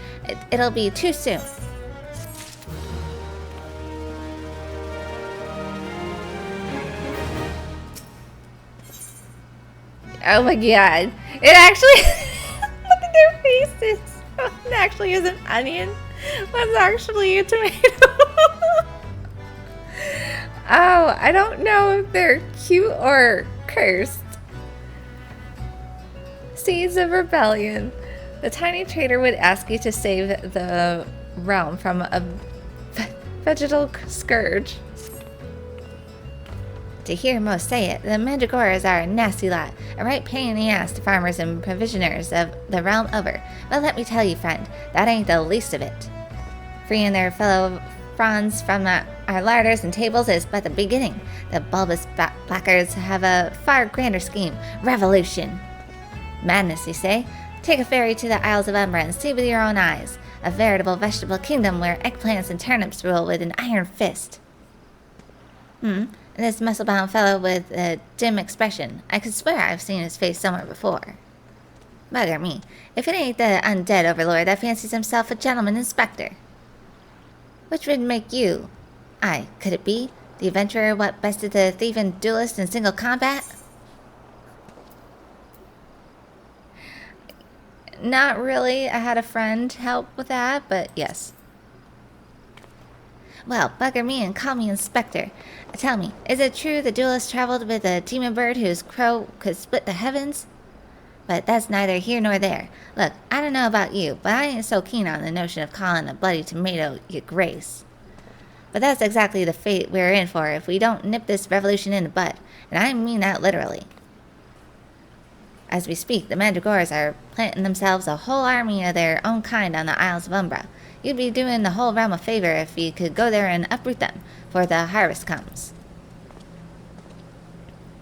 it'll be too soon. Oh my god. It actually... Look at their faces. It actually is an onion. One's actually a tomato. Oh, I don't know if they're cute or cursed. Seeds of Rebellion. The tiny trader would ask you to save the realm from a vegetal scourge. To hear most say it, the Mandragoras are a nasty lot, a right pain in the ass to farmers and provisioners of the realm over. But let me tell you, friend, that ain't the least of it. Freeing their fellow fronds from our larders and tables is but the beginning. The bulbous blackguards have a far grander scheme: revolution. Madness, you say? Take a ferry to the Isles of Umbra and see with your own eyes. A veritable vegetable kingdom where eggplants and turnips rule with an iron fist. This muscle-bound fellow with a dim expression. I could swear I've seen his face somewhere before. Bugger me, if it ain't the undead overlord that fancies himself a gentleman inspector. Which would make you? Aye, could it be? The adventurer what bested the thief and duelist in single combat? Not really. I had a friend help with that, but yes. Well, bugger me and call me Inspector. Tell me, is it true the duelist traveled with a demon bird whose crow could split the heavens? But that's neither here nor there. Look, I don't know about you, but I ain't so keen on the notion of calling a bloody tomato your grace. But that's exactly the fate we're in for if we don't nip this revolution in the bud, and I mean that literally. As we speak, the Mandragoras are planting themselves a whole army of their own kind on the Isles of Umbra. You'd be doing the whole realm a favor if you could go there and uproot them, for the harvest comes.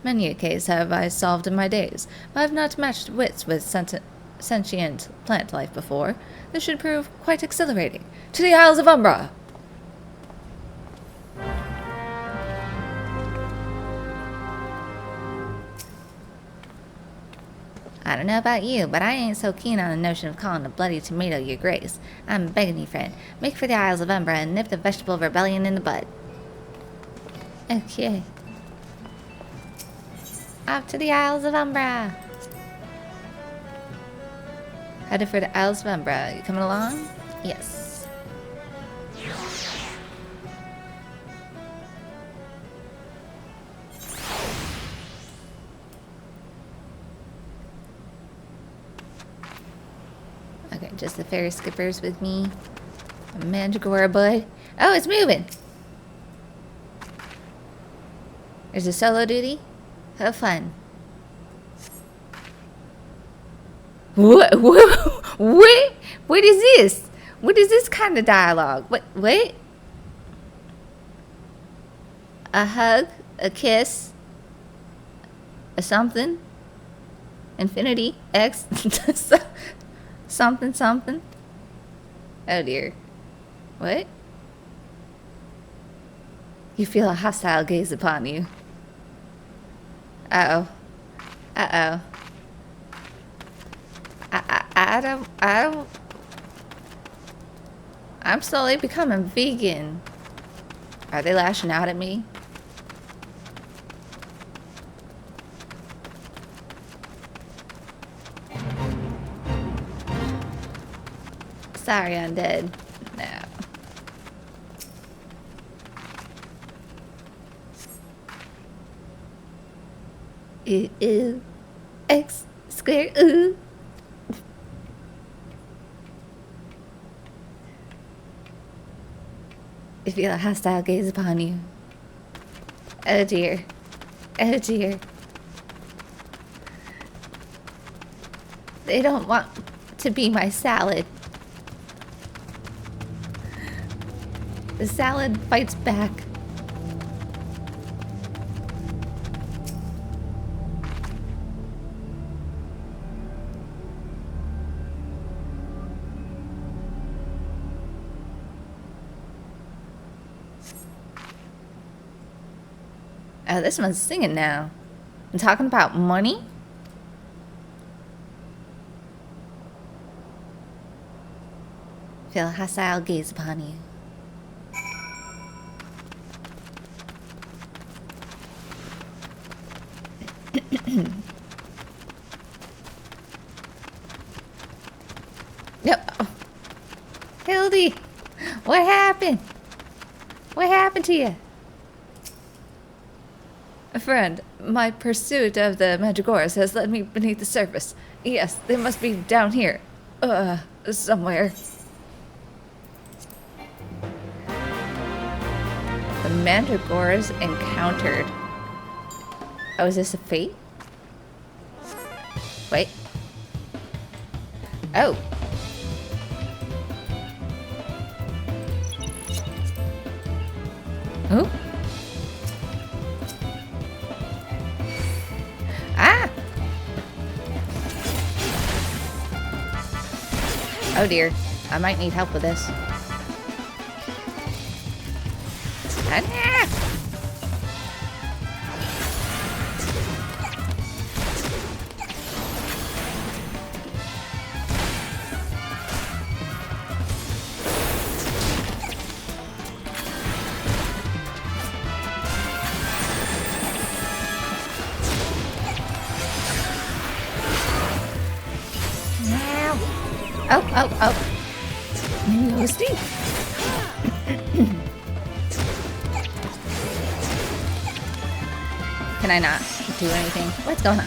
Many a case have I solved in my days, but I have not matched wits with sentient plant life before. This should prove quite exhilarating. To the Isles of Umbra! I don't know about you, but I ain't so keen on the notion of calling a bloody tomato your grace. I'm begging you, friend, make for the Isles of Umbra and nip the vegetable rebellion in the bud. Okay. Off to the Isles of Umbra! Headed for the Isles of Umbra. You coming along? Yes. Okay, just the ferry skippers with me. A mandragora bud. Oh, it's moving! There's a solo duty. Have fun. What? What is this? What is this kind of dialogue? What? A hug? A kiss? A something? Infinity? X? something? Oh dear. What? You feel a hostile gaze upon you. Uh-oh. Uh-oh. I don't... I'm slowly becoming vegan. Are they lashing out at me? Sorry, undead. No. Ooh. X square, ooh. You feel a hostile gaze upon you. Oh dear. Oh dear. They don't want to be my salad. The salad fights back. Oh, this one's singing now. I'm talking about money? Feel a hostile gaze upon you. Yep. Oh. Hildy, what happened? What happened to you? A friend, my pursuit of the Mandragoras has led me beneath the surface. Yes, they must be down here. Somewhere. The Mandragoras encountered. Oh, is this a fate? Wait. Oh. Oh. Ah! Oh dear. I might need help with this. Ah! Oh. Nasty. Can I not do anything? What's going on?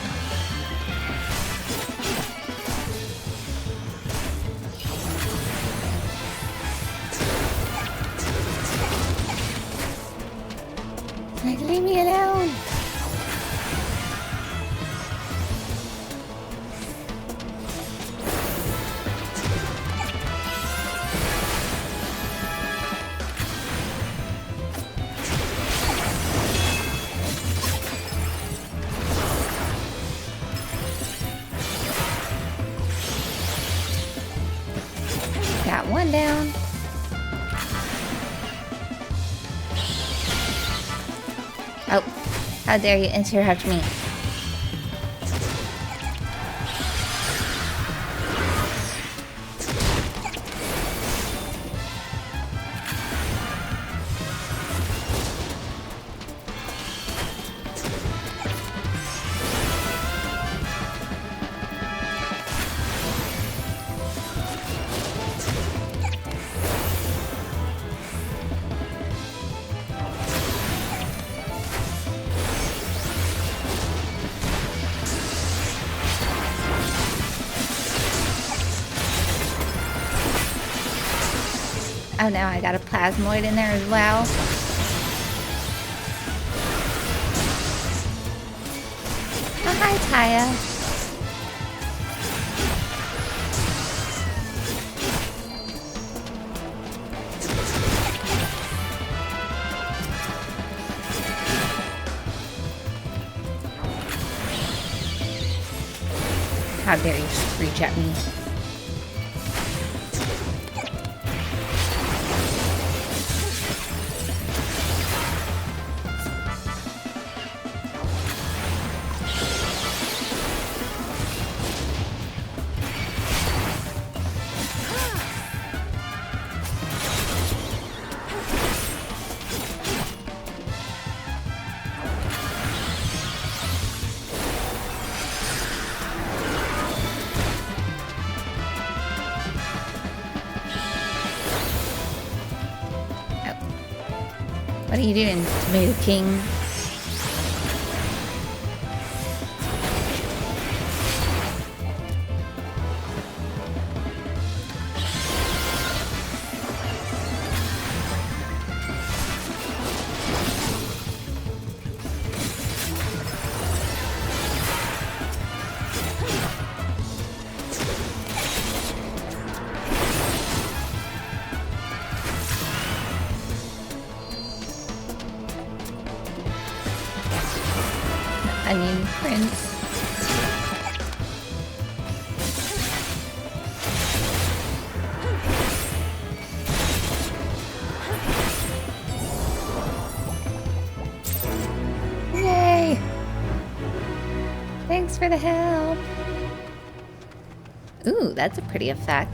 Like, leave me alone. Got one down. Oh, how dare you interrupt me? Oh no, I got a plasmoid in there as well. Oh, hi, Taya. How dare you screech at me? What are you doing, Tomato King? Onion Prince. Yay! Thanks for the help. Ooh, that's a pretty effect.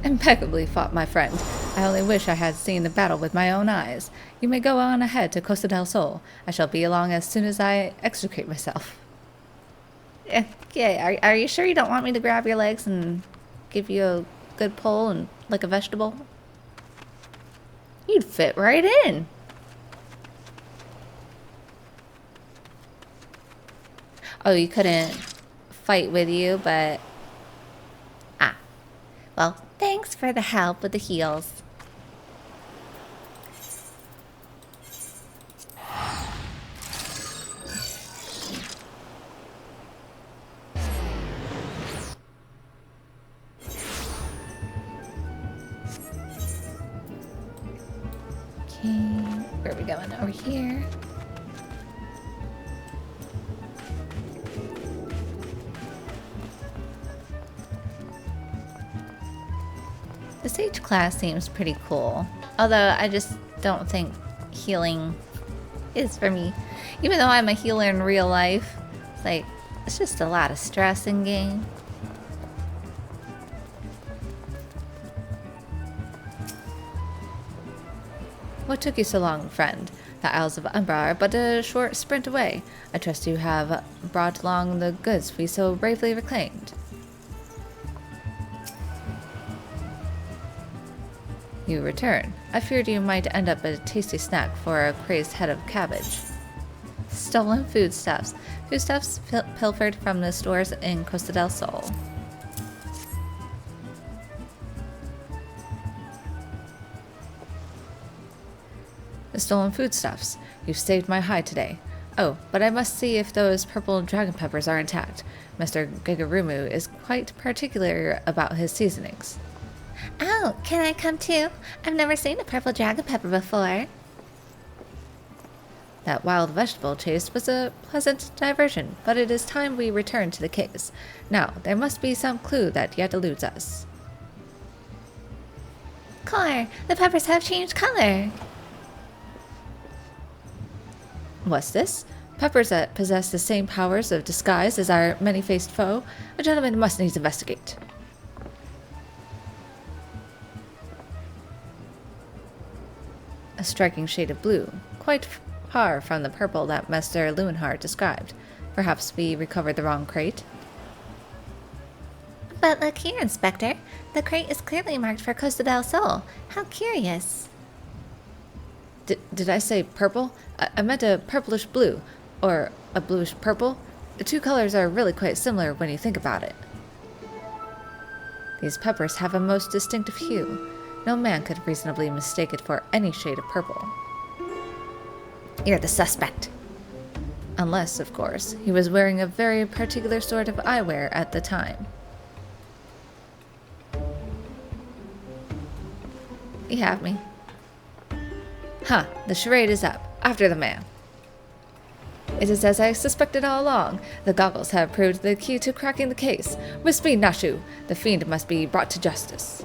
Impeccably fought, my friend. I only wish I had seen the battle with my own eyes. You may go on ahead to Costa del Sol. I shall be along as soon as I extricate myself. Okay, are you sure you don't want me to grab your legs and give you a good pull and like a vegetable? You'd fit right in. Oh, you couldn't fight with you, but... Ah. Well, thanks for the help with the heals. Okay, where are we going? Over here. The Sage class seems pretty cool, although I just don't think healing is for me. Even though I'm a healer in real life, it's like, it's just a lot of stress in game. What took you so long, friend? The Isles of Umbra are but a short sprint away. I trust you have brought along the goods we so bravely reclaimed. You return. I feared you might end up a tasty snack for a crazed head of cabbage. Stolen foodstuffs. Foodstuffs pilfered from the stores in Costa del Sol. The stolen foodstuffs. You've saved my hide today. Oh, but I must see if those purple dragon peppers are intact. Mr. Gigarumu is quite particular about his seasonings. Oh, can I come too? I've never seen a purple dragon pepper before. That wild vegetable chase was a pleasant diversion, but it is time we return to the caves. Now, there must be some clue that yet eludes us. Core, the peppers have changed color. What's this? Peppers that possess the same powers of disguise as our many-faced foe? A gentleman must needs investigate. A striking shade of blue, quite far from the purple that Master Lewenhard described. Perhaps we recovered the wrong crate? But look here, Inspector. The crate is clearly marked for Costa del Sol. How curious. Did I say purple? I meant a purplish blue. Or a bluish purple. The two colors are really quite similar when you think about it. These peppers have a most distinctive hue. No man could reasonably mistake it for any shade of purple. You're the suspect. Unless, of course, he was wearing a very particular sort of eyewear at the time. You have me. Huh, the charade is up. After the man. It is as I suspected all along. The goggles have proved the key to cracking the case. With speed, Nashu. The fiend must be brought to justice.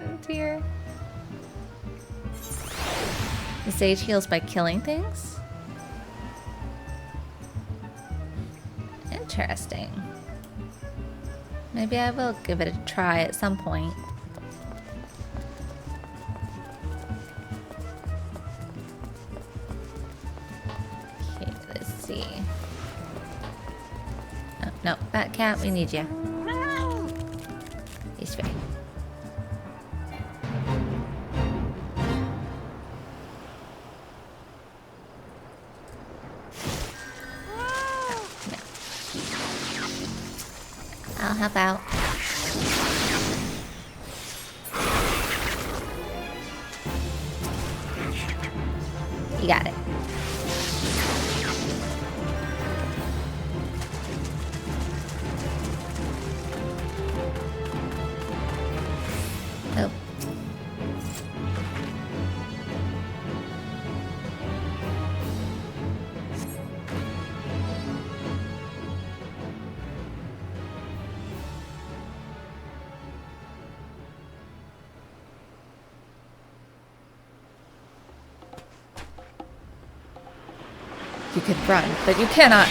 Oh dear. The sage heals by killing things? Interesting. Maybe I will give it a try at some point. Okay, let's see. Oh, no, Fat Cat, we need you. This way. I'll help out. You got it. Oh. You can run, but you cannot.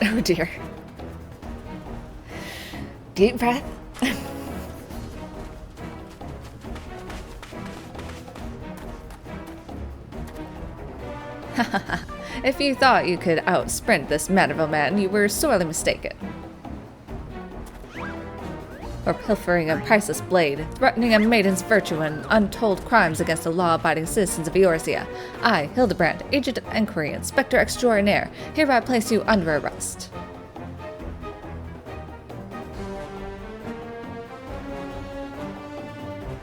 Oh dear. Deep breath. If you thought you could out-sprint this man of a man, you were sorely mistaken. For pilfering a priceless blade, threatening a maiden's virtue, and untold crimes against the law-abiding citizens of Eorzea, I, Hildibrand, Agent of Enquiry, Inspector Extraordinaire, hereby place you under arrest.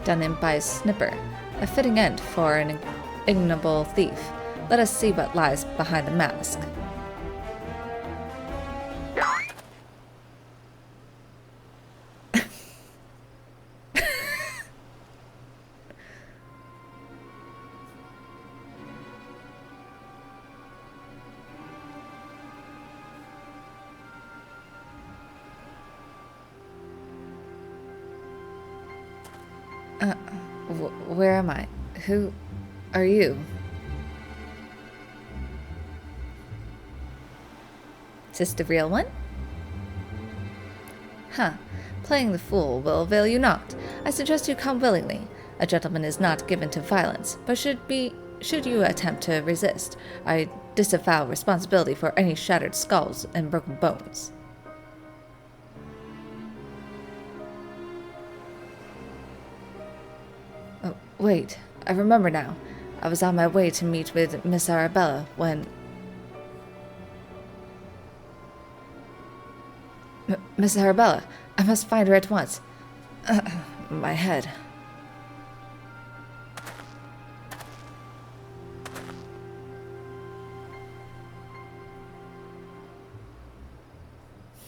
Done in by a snipper, a fitting end for an ignoble thief. Let us see what lies behind the mask. Where am I? Who are you? Is this the real one? Huh. Playing the fool will avail you not. I suggest you come willingly. A gentleman is not given to violence, but should you attempt to resist, I disavow responsibility for any shattered skulls and broken bones. Oh, wait. I remember now. I was on my way to meet with Miss Arabella when... Miss Arabella, I must find her at once. My head.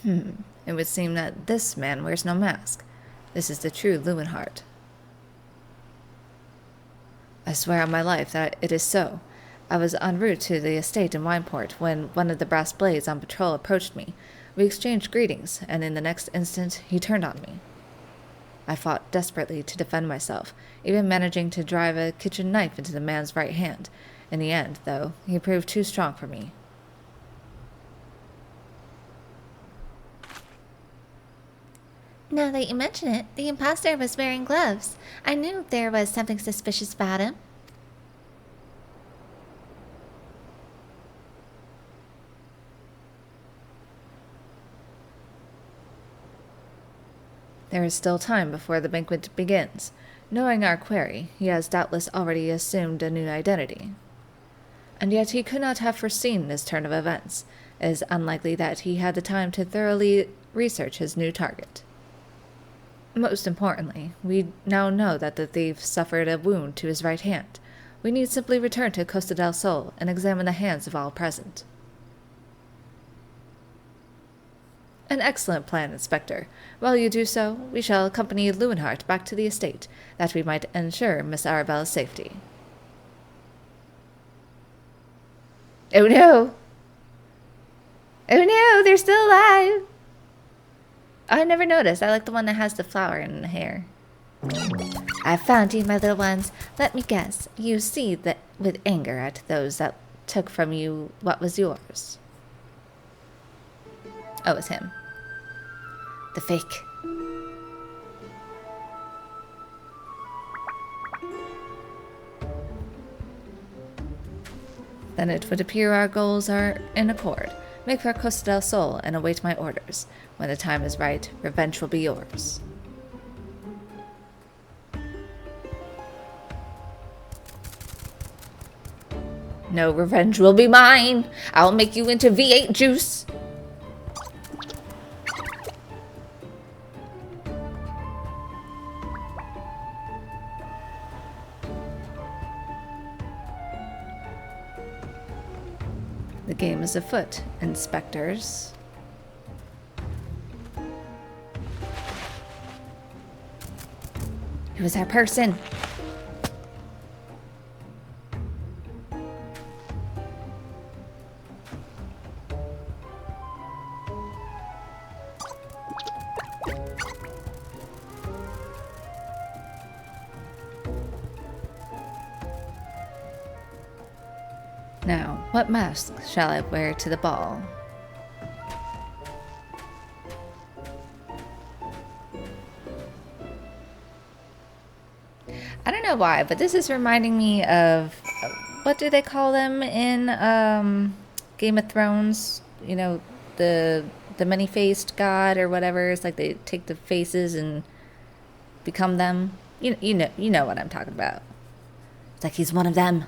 It would seem that this man wears no mask. This is the true Lumenhart. I swear on my life that it is so. I was en route to the estate in Wineport when one of the brass blades on patrol approached me. We exchanged greetings, and in the next instant he turned on me. I fought desperately to defend myself, even managing to drive a kitchen knife into the man's right hand. In the end, though, he proved too strong for me. Now that you mention it, the imposter was wearing gloves. I knew there was something suspicious about him. There is still time before the banquet begins. Knowing our query, he has doubtless already assumed a new identity. and yet he could not have foreseen this turn of events. It is unlikely that he had the time to thoroughly research his new target. Most importantly, we now know that the thief suffered a wound to his right hand. We need simply return to Costa del Sol and examine the hands of all present. An excellent plan, Inspector. While you do so, we shall accompany Lewenhart back to the estate, that we might ensure Miss Arabella's safety. Oh no! Oh no, they're still alive! I never noticed. I like the one that has the flower in the hair. I found you, my little ones. Let me guess. You see that With anger at those that took from you what was yours. Oh, it's him. The fake. Then it would appear our goals are in accord. Make for Costa del Sol and await my orders. When the time is right, revenge will be yours. No, revenge will be mine. I'll make you into V8 juice. The game is afoot, inspectors. Who is that person? Now, what mask shall I wear to the ball? I don't know why, but this is reminding me of, what do they call them in Game of Thrones? You know, the many-faced god or whatever. It's like they take the faces and become them. You know what I'm talking about. It's like he's one of them.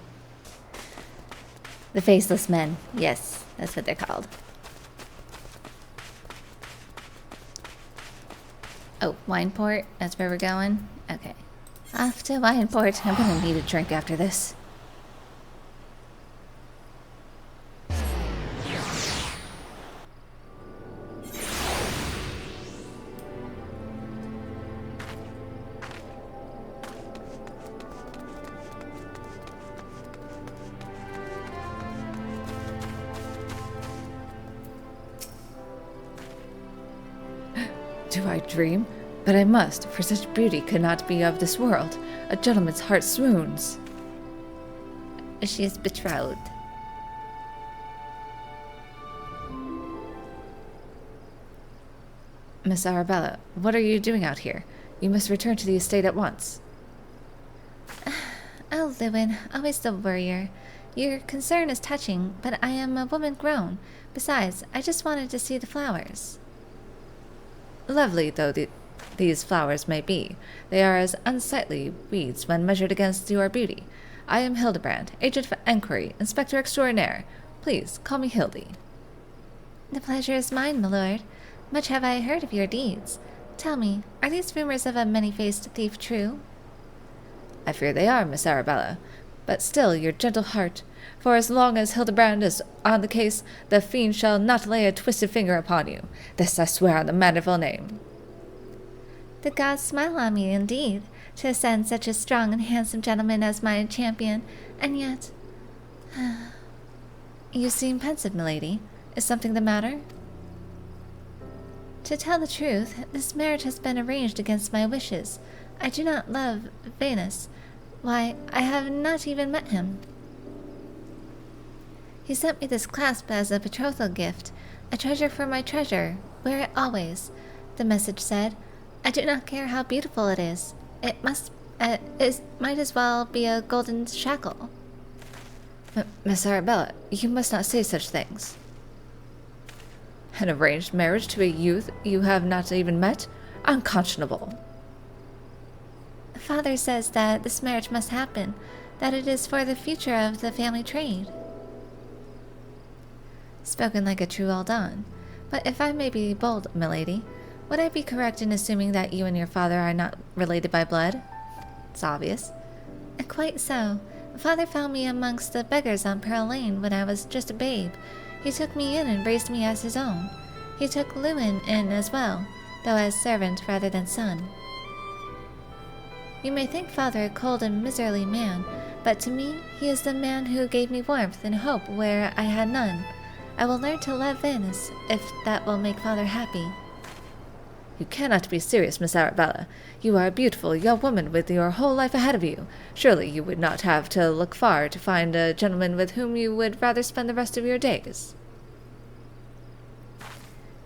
The Faceless Men. Yes, that's what they're called. Oh, Wineport? That's where we're going? Okay. Off to Wineport. I'm gonna need a drink after this. Do I dream? But I must, for such beauty could not be of this world. A gentleman's heart swoons. She is betrothed. Miss Arabella, what are you doing out here? You must return to the estate at once. Oh, Lewin, always the worrier. Your concern is touching, but I am a woman grown. Besides, I just wanted to see the flowers. Lovely though these flowers may be, they are as unsightly weeds when measured against your beauty. I am Hildibrand, agent of enquiry, inspector extraordinaire. Please call me Hildy. The pleasure is mine, my lord. Much have I heard of your deeds. Tell me, are these rumors of a many-faced thief true? I fear they are, Miss Arabella, but still your gentle heart. For as long as Hildibrand is on the case, the fiend shall not lay a twisted finger upon you. This I swear on the manifold name. The gods smile on me, indeed, to send such a strong and handsome gentleman as my champion, and yet... You seem pensive, milady. Is something the matter? To tell the truth, this marriage has been arranged against my wishes. I do not love Venus. Why, I have not even met him. He sent me this clasp as a betrothal gift, a treasure for my treasure. Wear it always. The message said, I do not care how beautiful it is. It might as well be a golden shackle. Miss Arabella, you must not say such things. An arranged marriage to a youth you have not even met? Unconscionable. Father says that this marriage must happen, that it is for the future of the family trade. Spoken like a true Aldan. But if I may be bold, milady, would I be correct in assuming that you and your father are not related by blood? It's obvious. Quite so. Father found me amongst the beggars on Pearl Lane when I was just a babe. He took me in and raised me as his own. He took Lewin in as well, though as servant rather than son. You may think father a cold and miserly man, but to me he is the man who gave me warmth and hope where I had none. I will learn to love Venice, if that will make father happy. You cannot be serious, Miss Arabella. You are a beautiful young woman with your whole life ahead of you. Surely you would not have to look far to find a gentleman with whom you would rather spend the rest of your days.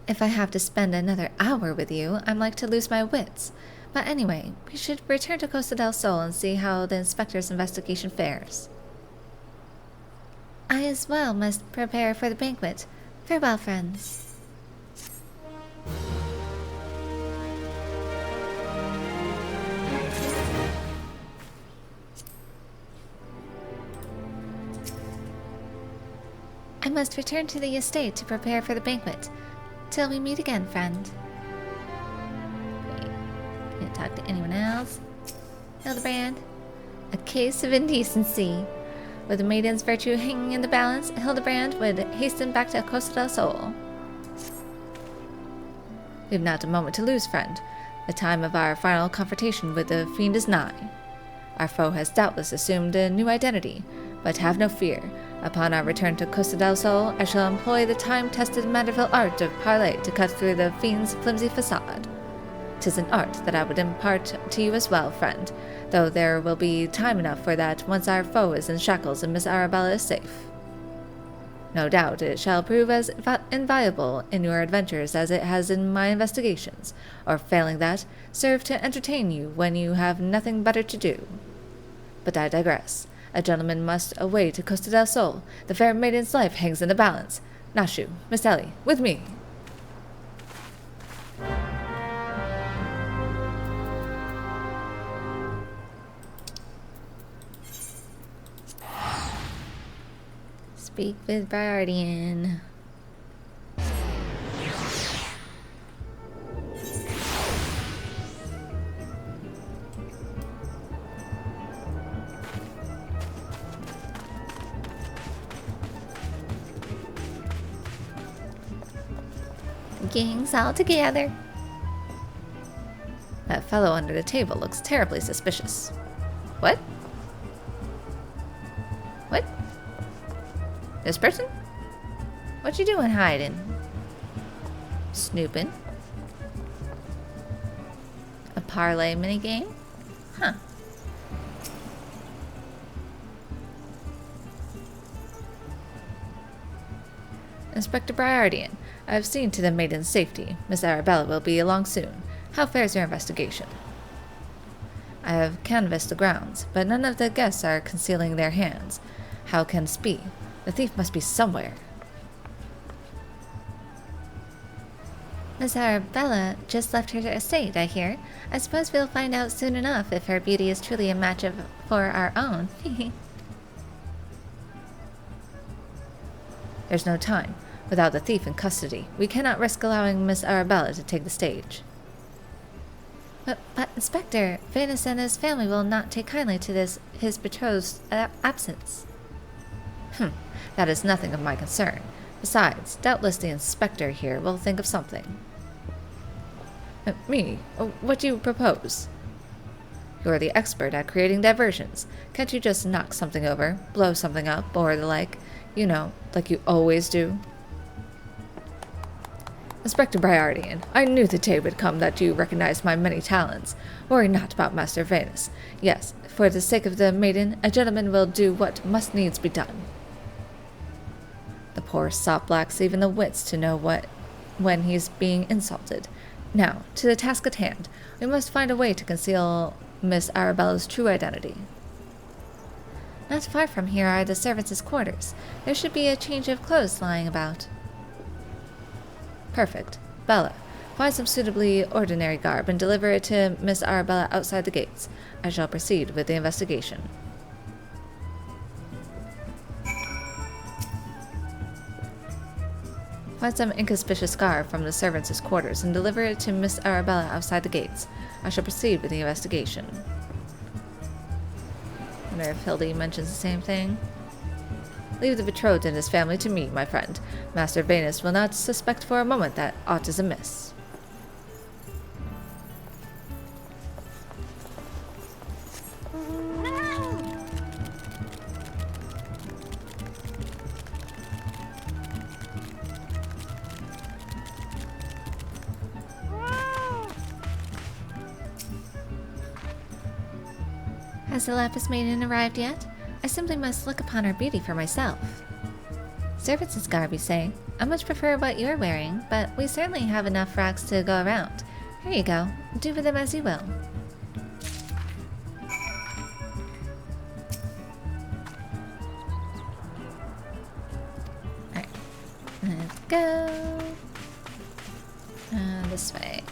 If I have to spend another hour with you, I'm like to lose my wits. But anyway, we should return to Costa del Sol and see how the inspector's investigation fares. I as well must prepare for the banquet. Farewell, friends. I must return to the estate to prepare for the banquet. Till we meet again, friend. Can't talk to anyone else. Hildibrand. A case of indecency. With the maiden's virtue hanging in the balance, Hildibrand would hasten back to Costa del Sol. We have not a moment to lose, friend. The time of our final confrontation with the fiend is nigh. Our foe has doubtless assumed a new identity, but have no fear. Upon our return to Costa del Sol, I shall employ the time-tested Mandeville art of parley to cut through the fiend's flimsy facade. 'Tis an art that I would impart to you as well, friend, though there will be time enough for that once our foe is in shackles and Miss Arabella is safe. No doubt it shall prove as invaluable in your adventures as it has in my investigations, or failing that, serve to entertain you when you have nothing better to do. But I digress. A gentleman must away to Costa del Sol. The fair maiden's life hangs in the balance. Nashu, Miss Ellie, with me. Speak with Briardian. Gang's all together. That fellow under the table looks terribly suspicious. What? What? This person? What you doing hiding? Snooping? A parlay minigame? Huh. Inspector Briardian, I have seen to the maiden's safety. Miss Arabella will be along soon. How fares your investigation? I have canvassed the grounds, but none of the guests are concealing their hands. How can this be? The thief must be somewhere. Miss Arabella just left her estate, I hear. I suppose we'll find out soon enough if her beauty is truly a match for our own. There's no time. Without the thief in custody, we cannot risk allowing Miss Arabella to take the stage. But Inspector, Venus and his family will not take kindly to his betrothed's absence. That is nothing of my concern. Besides, doubtless the inspector here will think of something. Me? What do you propose? You're the expert at creating diversions. Can't you just knock something over, blow something up, or the like? You know, like you always do. Inspector Briardian, I knew the day would come that you recognized my many talents. Worry not about Master Venus. Yes, for the sake of the maiden, a gentleman will do what must needs be done. The poor sot lacks even the wits to know when he's being insulted. Now, to the task at hand. We must find a way to conceal Miss Arabella's true identity. Not far from here are the servants' quarters. There should be a change of clothes lying about. Perfect. Bella, find some suitably ordinary garb and deliver it to Miss Arabella outside the gates. I shall proceed with the investigation. Find some inconspicuous scar from the servants' quarters and deliver it to Miss Arabella outside the gates. I shall proceed with the investigation. Wonder if Hildy mentions the same thing. Leave the betrothed and his family to me, my friend. Master Venus will not suspect for a moment that aught is amiss. Has the Lapis Maiden arrived yet? I simply must look upon her beauty for myself. Servants' garb, you say? I much prefer what you're wearing, but we certainly have enough racks to go around. Here you go. Do with them as you will. Alright. Let's go. This way.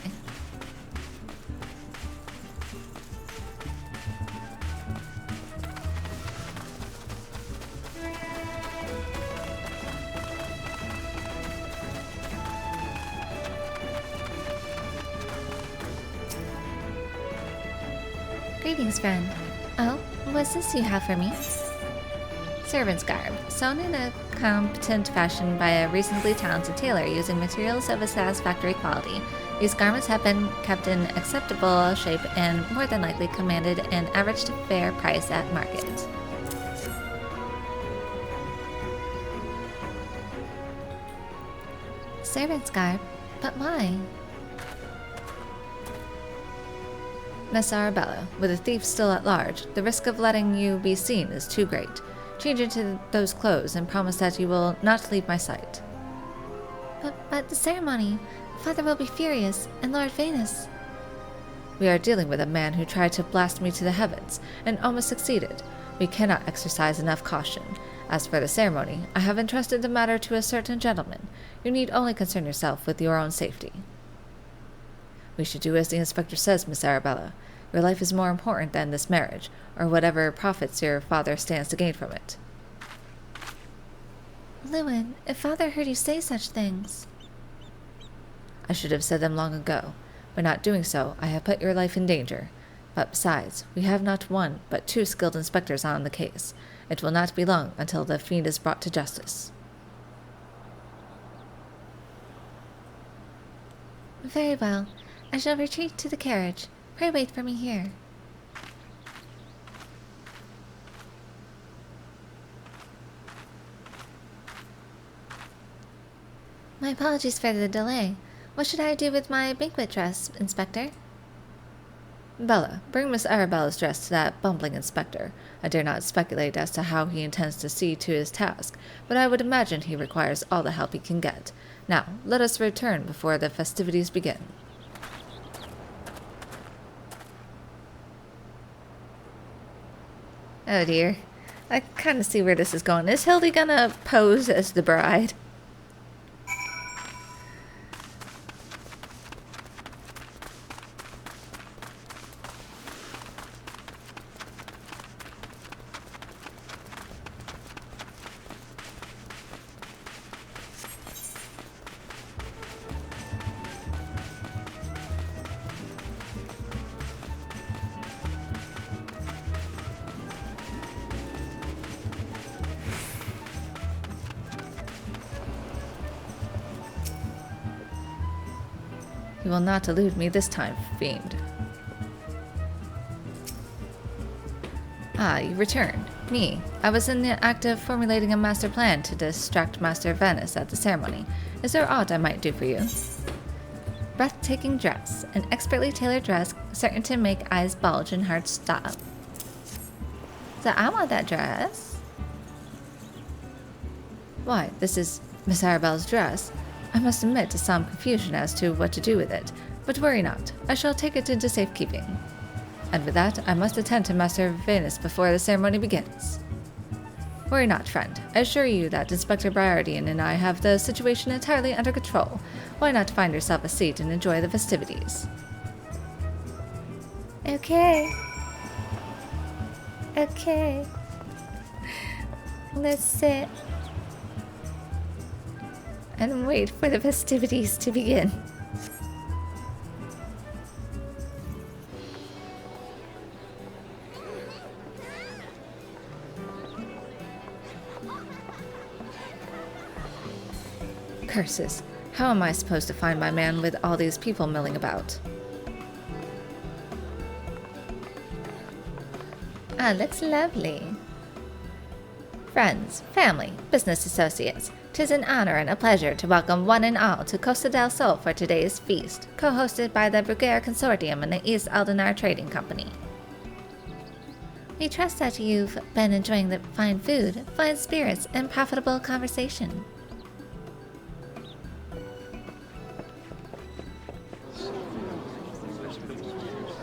Greetings, friend. Oh, what's this you have for me? Servant's garb, sewn in a competent fashion by a reasonably talented tailor using materials of a satisfactory quality. These garments have been kept in acceptable shape and more than likely commanded an average to fair price at market. Servant's garb? But why? Miss Arabella, with a thief still at large, the risk of letting you be seen is too great. Change into those clothes and promise that you will not leave my sight. But the ceremony. Father will be furious, and Lord Venus. We are dealing with a man who tried to blast me to the heavens, and almost succeeded. We cannot exercise enough caution. As for the ceremony, I have entrusted the matter to a certain gentleman. You need only concern yourself with your own safety. We should do as the inspector says, Miss Arabella. Your life is more important than this marriage, or whatever profits your father stands to gain from it. Lewin, if Father heard you say such things... I should have said them long ago. By not doing so, I have put your life in danger. But besides, we have not one, but 2 skilled inspectors on the case. It will not be long until the fiend is brought to justice. Very well. I shall retreat to the carriage. Pray wait for me here. My apologies for the delay. What should I do with my banquet dress, Inspector? Bella, bring Miss Arabella's dress to that bumbling inspector. I dare not speculate as to how he intends to see to his task, but I would imagine he requires all the help he can get. Now, let us return before the festivities begin. Oh dear. I kind of see where this is going. Is Hildy gonna pose as the bride? You will not elude me this time, fiend. Ah, you returned. Me. I was in the act of formulating a master plan to distract Master Venus at the ceremony. Is there aught I might do for you? Breathtaking dress. An expertly tailored dress certain to make eyes bulge and hearts stop. So I want that dress. Why, this is Miss Arabella's dress. I must admit to some confusion as to what to do with it, but worry not. I shall take it into safekeeping. And with that, I must attend to Master Venus before the ceremony begins. Worry not, friend. I assure you that Inspector Briardian and I have the situation entirely under control. Why not find yourself a seat and enjoy the festivities? Okay. Okay. Let's sit. and wait for the festivities to begin. Curses. How am I supposed to find my man with all these people milling about? Ah, looks lovely. Friends, family, business associates, 'tis an honor and a pleasure to welcome one and all to Costa del Sol for today's feast, co-hosted by the Bruguiere Consortium and the East Aldenar Trading Company. We trust that you've been enjoying the fine food, fine spirits, and profitable conversation.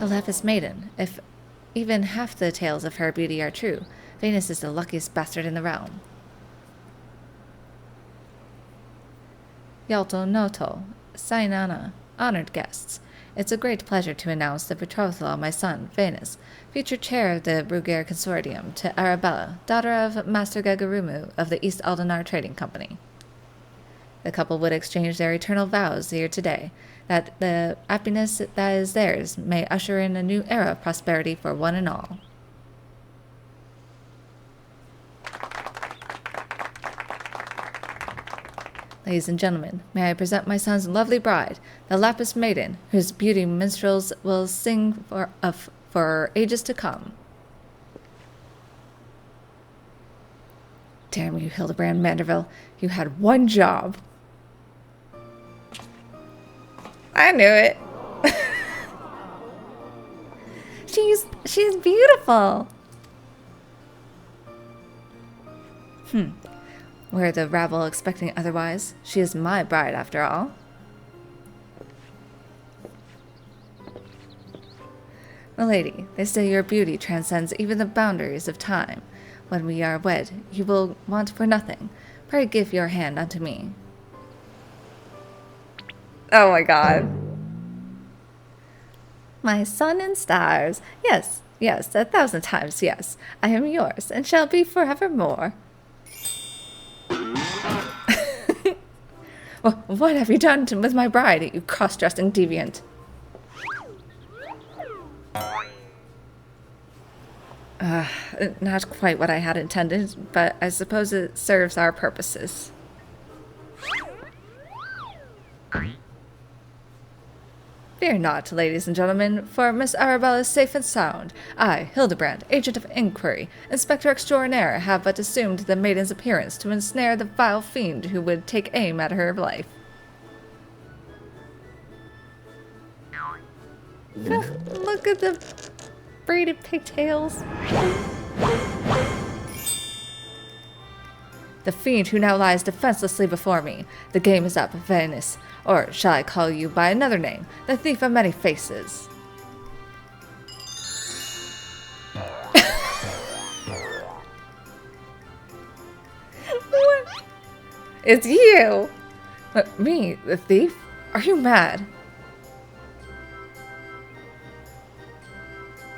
A Lapis Maiden. If even half the tales of her beauty are true, Venus is the luckiest bastard in the realm. Yalto Noto, Sainana, honored guests. It's a great pleasure to announce the betrothal of my son, Venus, future chair of the Bruguiere Consortium, to Arabella, daughter of Master Gagarumu of the East Aldenar Trading Company. The couple would exchange their eternal vows here today, that the happiness that is theirs may usher in a new era of prosperity for one and all. Ladies and gentlemen, may I present my son's lovely bride, the Lapis Maiden, whose beauty minstrels will sing for ages to come. Damn you, Hildibrand Manderville, you had one job. I knew it. She's beautiful. Were the rabble expecting otherwise? She is my bride, after all. Milady, they say your beauty transcends even the boundaries of time. When we are wed, you will want for nothing. Pray give your hand unto me. Oh my god. My sun and stars. Yes, yes, 1,000 times yes. I am yours, and shall be forevermore. Well, what have you done with my bride, you cross-dressing deviant? Not quite what I had intended, but I suppose it serves our purposes. Fear not, ladies and gentlemen, for Miss Arabella is safe and sound. I, Hildibrand, agent of inquiry, inspector extraordinaire, have but assumed the maiden's appearance to ensnare the vile fiend who would take aim at her life. Look at the braided pigtails. The fiend who now lies defenselessly before me. The game is up, Venus. Or shall I call you by another name, the thief of many faces? What? It's you! Me, the thief? Are you mad?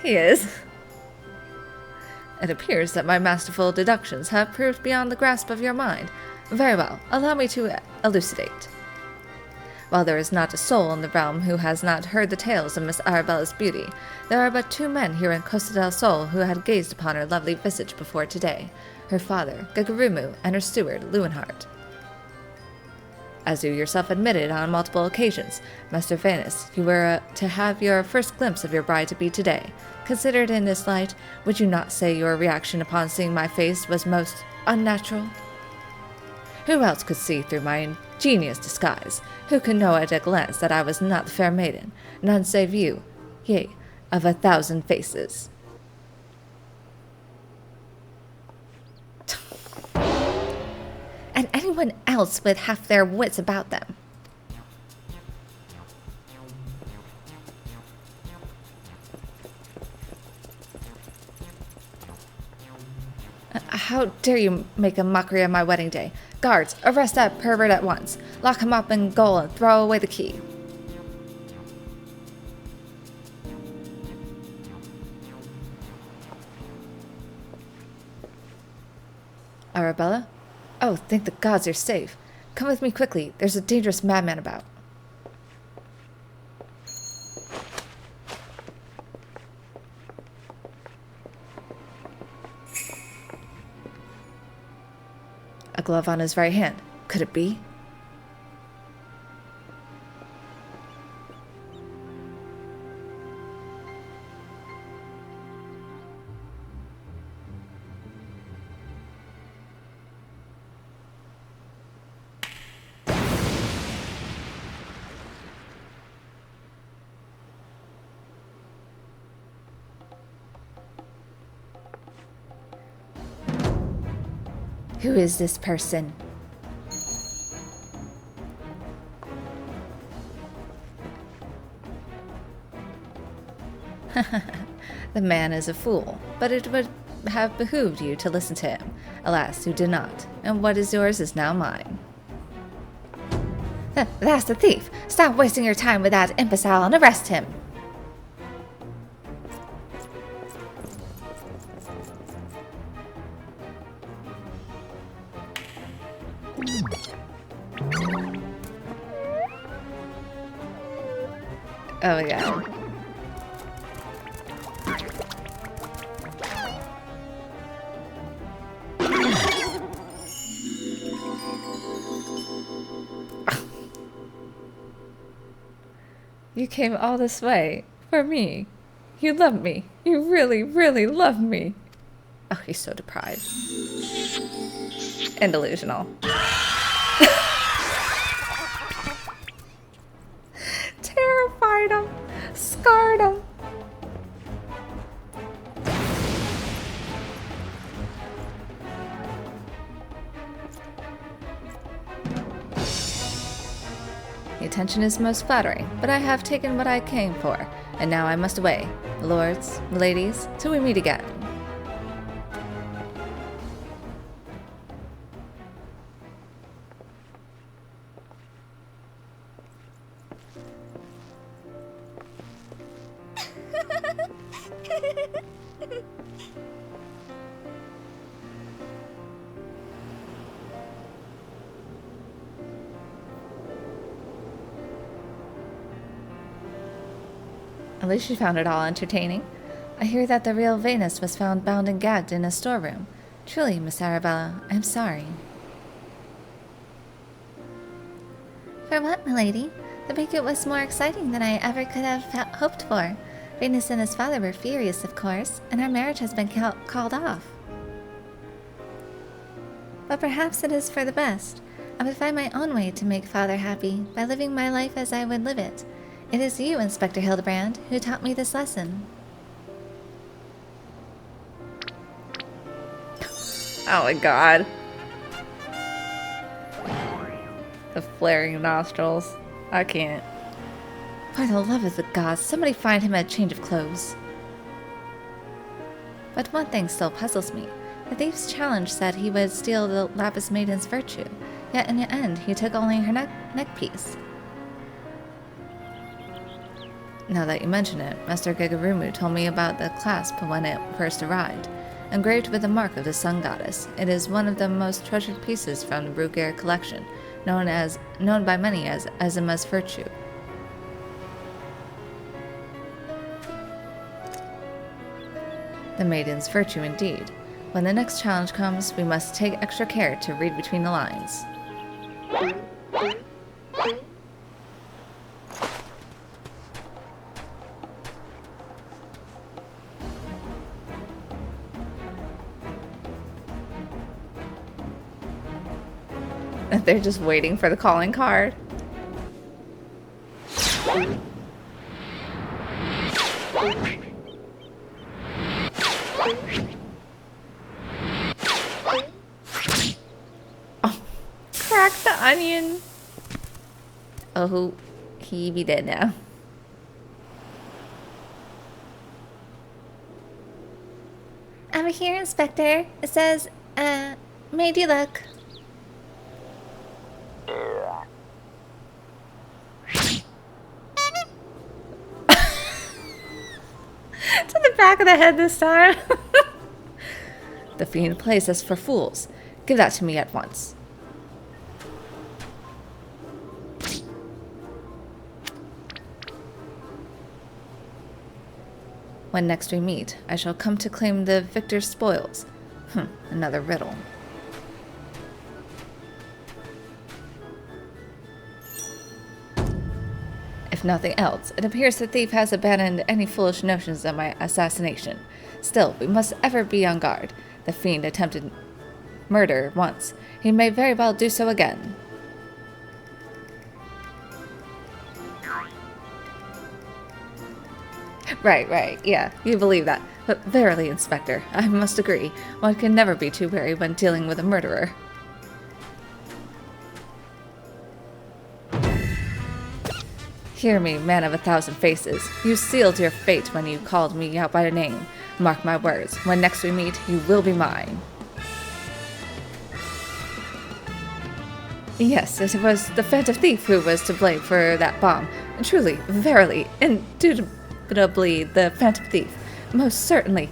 He is. It appears that my masterful deductions have proved beyond the grasp of your mind. Very well, allow me to elucidate. While there is not a soul in the realm who has not heard the tales of Miss Arabella's beauty, there are but 2 men here in Costa del Sol who had gazed upon her lovely visage before today, her father, Gagarumu, and her steward, Lewenhart. As you yourself admitted on multiple occasions, Master Venus, you were to have your first glimpse of your bride-to-be today. Considered in this light, would you not say your reaction upon seeing my face was most unnatural? Who else could see through my ingenious disguise? Who could know at a glance that I was not the fair maiden? None save you, yea, of 1,000 faces. And anyone else with half their wits about them. How dare you make a mockery of my wedding day? Guards, arrest that pervert at once. Lock him up in gaol and throw away the key. Arabella? Oh, thank the gods you're safe. Come with me quickly. There's a dangerous madman about. A glove on his right hand. Could it be? Who is this person? The man is a fool, but it would have behooved you to listen to him. Alas, you did not, and what is yours is now mine. That's the thief! Stop wasting your time with that imbecile and arrest him! Oh my god. You came all this way for me. You love me. You really, really love me. Oh, he's so deprived. And delusional. Terrified him. Scarred him. The attention is most flattering, but I have taken what I came for, and now I must away. Lords, ladies, till we meet again. At least you found it all entertaining. I hear that the real Venus was found bound and gagged in a storeroom. Truly, Miss Arabella, I'm sorry. For what, milady? The banquet was more exciting than I ever could have hoped for. Venus and his father were furious, of course, and our marriage has been called off. But perhaps it is for the best. I would find my own way to make father happy by living my life as I would live it. It is you, Inspector Hildibrand, who taught me this lesson. Oh my god. The flaring nostrils. I can't. By the love of the gods, somebody find him a change of clothes. But one thing still puzzles me. The thief's challenge said he would steal the Lapis Maiden's virtue, yet in the end he took only her neck piece. Now that you mention it, Master Gegarumu told me about the clasp when it first arrived. Engraved with the mark of the sun goddess, it is one of the most treasured pieces from the Bruguier collection, known by many as Azima's virtue. The maiden's virtue indeed. When the next challenge comes, we must take extra care to read between the lines. They're just waiting for the calling card. Oh, crack the onion. Oh, he be dead now. Over here, Inspector. It says, made you look. To the back of the head this time. The fiend plays us for fools. Give that to me at once. When next we meet, I shall come to claim the victor's spoils. Another riddle. If nothing else, it appears the thief has abandoned any foolish notions of my assassination. Still, we must ever be on guard. The fiend attempted murder once. He may very well do so again. Right, yeah, you believe that. But verily, Inspector, I must agree, one can never be too wary when dealing with a murderer. Hear me, man of 1,000 faces. You sealed your fate when you called me out by name. Mark my words, when next we meet, you will be mine. Yes, it was the phantom thief who was to blame for that bomb. Truly, verily, indubitably the phantom thief. Most certainly.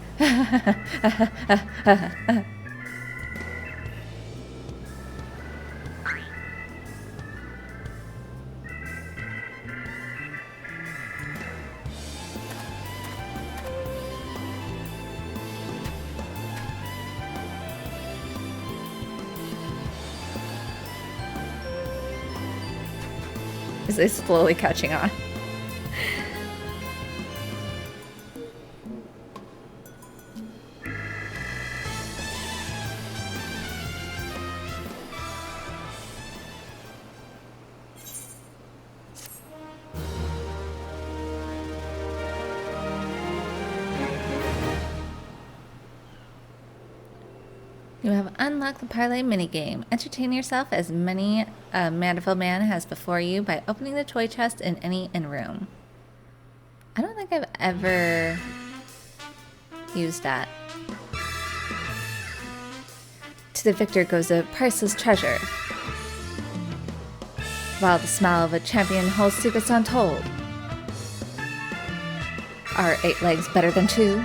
Is it slowly catching on? You have unlocked the Parlay minigame. Entertain yourself as many Mandeville Man has before you by opening the toy chest in any inn room. I don't think I've ever used that. To the victor goes a priceless treasure, while the smile of a champion holds secrets untold. Are 8 legs better than 2?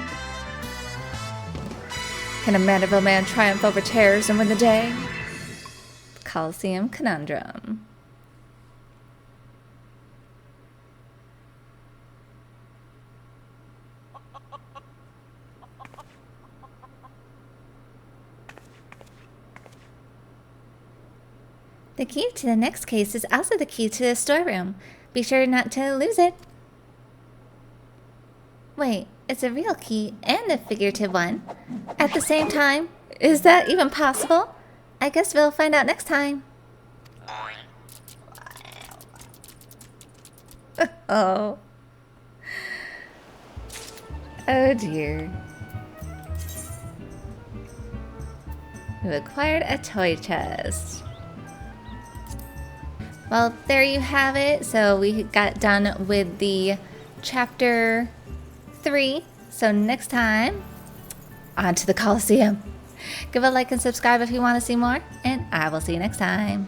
Can a Mandeville Man triumph over terrors and win the day? Coliseum Conundrum. The key to the next case is also the key to the storeroom. Be sure not to lose it. Wait, it's a real key and a figurative one at the same time? Is that even possible? I guess we'll find out next time. Oh. Oh dear. We acquired a toy chest. Well, there you have it. So we got done with the chapter 3. So next time, on to the Coliseum. Give a like and subscribe if you want to see more, and I will see you next time.